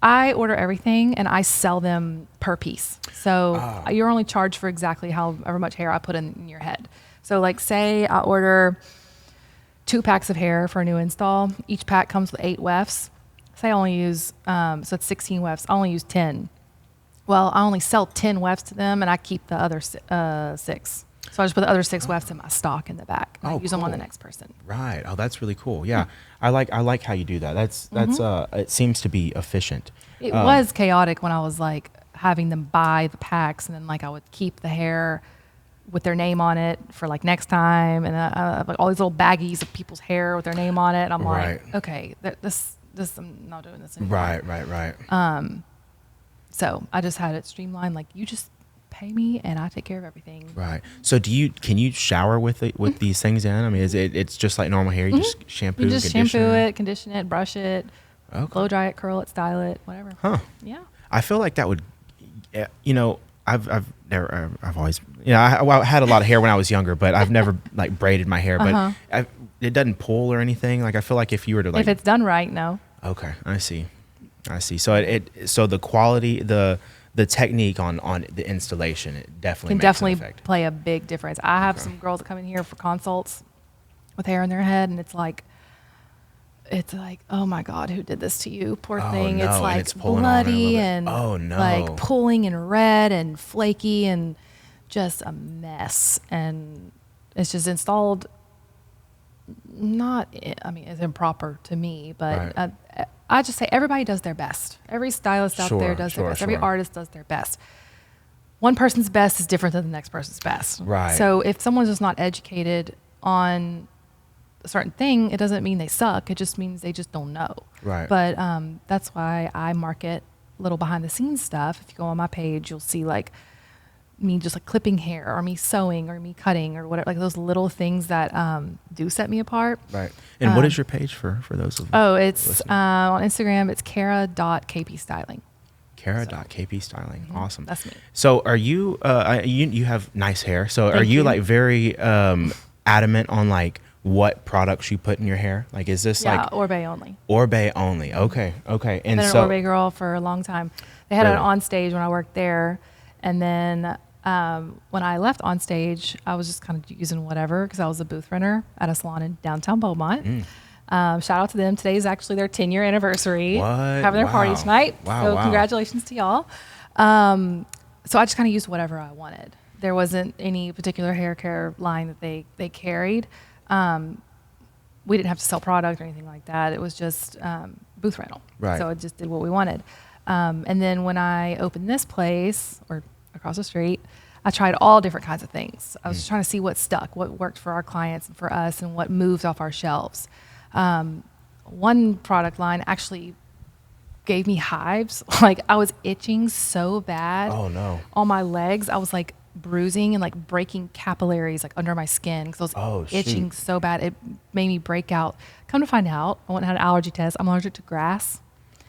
I order everything and I sell them per piece. So you're only charged for exactly however much hair I put in your head. So like say I order 2 packs of hair for a new install. Each pack comes with 8 wefts. Say I only use, so it's 16 wefts. I only use 10. Well, I only sell 10 wefts to them and I keep the other 6. So I just put the other 6 wefts in my stock in the back. And I use them on the next person. Right. Oh, that's really cool. Yeah. I like how you do that. That's it seems to be efficient. It was chaotic when I was like having them buy the packs and then like I would keep the hair with their name on it for like next time. And like all these little baggies of people's hair with their name on it. And I'm like, okay, this I'm not doing this anymore. Right. So I just had it streamlined. Like you just pay me and I take care of everything. Right. So can you shower with these things in? I mean, it's just like normal hair. You just shampoo. You just shampoo it, condition it, brush it, blow dry it, curl it, style it, whatever. Huh. Yeah. I feel like that would, I've always, I had a lot of hair when I was younger, but I've never like braided my hair, but it doesn't pull or anything. Like I feel like if you were to like, if it's done right, no. Okay. I see. So so the quality, the technique on the installation, it definitely makes an effect. Play a big difference. I have some girls that come in here for consults with hair in their head, and it's like, oh my God, who did this to you? Poor thing. No. It's like it's bloody and no. like pulling and red and flaky and just a mess. And it's just installed. It's improper to me, but right. I just say everybody does their best. Every stylist out there does their best. Every artist does their best. One person's best is different than the next person's best. Right. So if someone's just not educated on a certain thing, it doesn't mean they suck. It just means they just don't know. Right. But that's why I market little behind the scenes stuff. If you go on my page, you'll see like me just like clipping hair or me sewing or me cutting or whatever, like those little things that do set me apart. Right. And what is your page for those of it's on Instagram. It's Kara.kpstyling. Kara.kpstyling. Mm-hmm. Awesome. That's me. So are you, you have nice hair. So Thank are you you. like very adamant on like what products you put in your hair? Like, is this like Orbe only. Orbe only? Okay. Okay. And Been so an Orbe girl for a long time. They had Really? it on stage when I worked there. And then when I left on stage, I was just kind of using whatever because I was a booth renter at a salon in downtown Beaumont. Shout out to them. Today is actually their 10-year anniversary. What? Having their party Wow. tonight. Wow, So wow. congratulations to y'all. So I just kind of used whatever I wanted. There wasn't any particular hair care line that they carried. We didn't have to sell product or anything like that. It was just booth rental. Right. So it just did what we wanted. And then when I opened this place or across the street, I tried all different kinds of things. I was just trying to see what stuck, what worked for our clients and for us, and what moved off our shelves. One product line actually gave me hives. Like I was itching so bad. Oh no. On my legs, I was like bruising and like breaking capillaries like under my skin because I was itching so bad. It made me break out. Come to find out, I went and had an allergy test. I'm allergic to grass.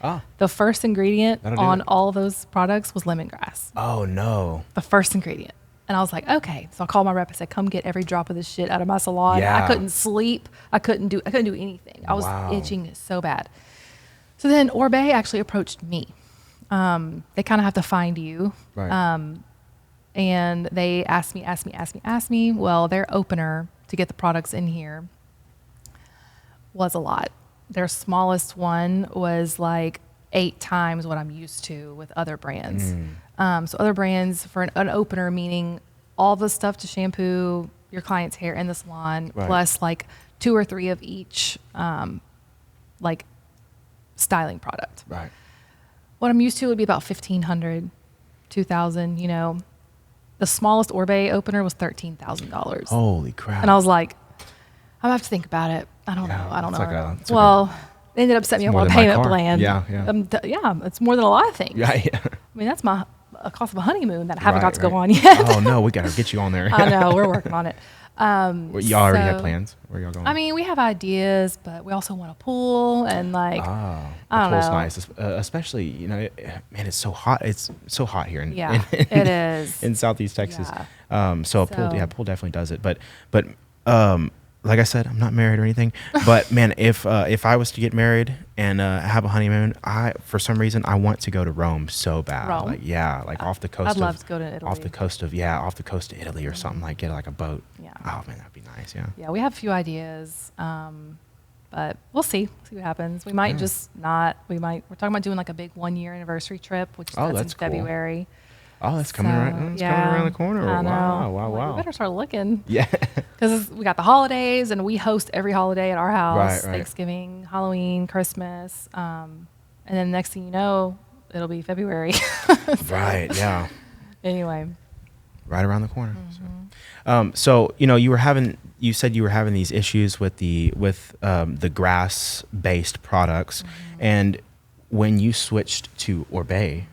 Ah. The first ingredient That'll do on it. all those products was lemongrass. Oh no. The first ingredient. And I was like, okay. So I called my rep and said, come get every drop of this shit out of my salon. Yeah. I couldn't sleep. I couldn't do anything. I was Wow. itching so bad. So then Orbe actually approached me. They kind of have to find you. Right. And they asked me. Well, their opener to get the products in here was a lot. Their smallest one was like 8 times what I'm used to with other brands. So other brands for an opener, meaning all the stuff to shampoo your client's hair in the salon, Right. plus like 2 or 3 of each, like styling product. Right. What I'm used to would be about 1,500, 2,000, you know. The smallest Orbe opener was $13,000. Holy crap. And I was like, I'm gonna have to think about it. I don't know. it's Well, they ended up setting me up more on a than my payment car. plan. Yeah, yeah. Yeah, it's more than a lot of things. Yeah, yeah. I mean, that's a cost of a honeymoon that I haven't Right, got to go right. on yet. Oh no, we gotta get you on there. I know, we're working on it. Y'all already have so- plans? Where y'all going? I mean, we have ideas, but we also want a pool and like, Oh, I don't pool's know. nice, especially man, it's so hot. It's so hot here. Yeah, it is. in Southeast Texas. Yeah. So a pool, So- pool definitely does it. But like I said, I'm not married or anything. But man, if I was to get married and have a honeymoon, for some reason I want to go to Rome so bad. Rome? Like like off the coast. I'd love to go to Italy. Off the coast of Italy or something, like get like a boat. Yeah. Oh man, that'd be nice. Yeah. Yeah, we have a few ideas, but we'll see what happens. We might just not. We're talking about doing like a big 1-year anniversary trip, which Oh, that's in that's cool. February. Oh, that's coming right. It's coming around the corner. I know. Wow, wow, I'm like, wow. we better start looking. Yeah. Because we got the holidays, and we host every holiday at our house: Right, right. Thanksgiving, Halloween, Christmas, and then next thing you know, it'll be February. Right. Yeah. Anyway, Right around the corner. Mm-hmm. So you said you were having these issues with the grass based products, Mm-hmm. and when you switched to Orbe,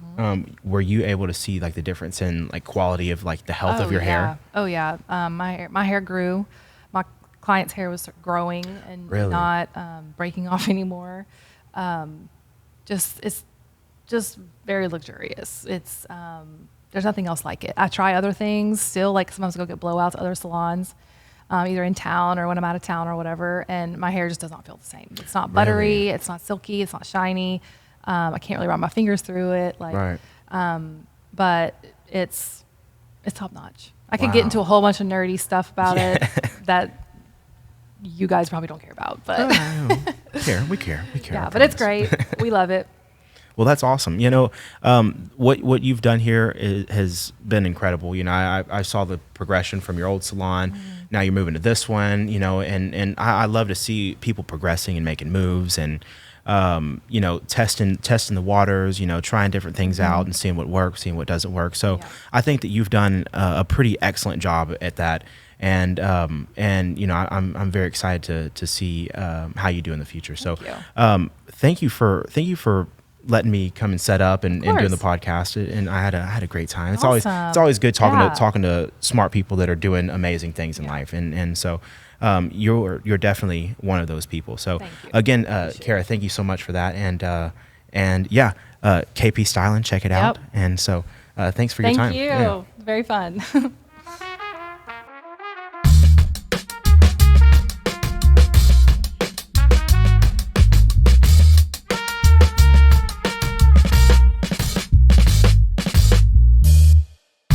were you able to see like the difference in like quality of like the health of your hair? Oh yeah. My hair grew. My client's hair was growing and Really? not breaking off anymore. It's just very luxurious. It's there's nothing else like it. I try other things still, like sometimes I go get blowouts at other salons, either in town or when I'm out of town or whatever, and my hair just does not feel the same. It's not buttery. Really? It's not silky. It's not shiny. I can't really run my fingers through it. Like, Right. but it's top notch. I could get into a whole bunch of nerdy stuff about it that you guys probably don't care about, but We care. yeah, I but it's promise. great. We love it. Well, that's awesome. What you've done here has been incredible. I saw the progression from your old salon. Now you're moving to this one, and I love to see people progressing and making moves and, testing the waters, trying different things out and seeing what works, seeing what doesn't work. So Yeah. I think that you've done a pretty excellent job at that. and you know, I'm very excited to see how you do in the future. So Thank you. thank you for letting me come and set up and doing the podcast, and I had a great time. It's always good talking to smart people that are doing amazing things in life, and so you're definitely one of those people. So again, Kara, thank you so much for that, and KP Styling, check it out. And so thanks for your time. Thank you. Very fun.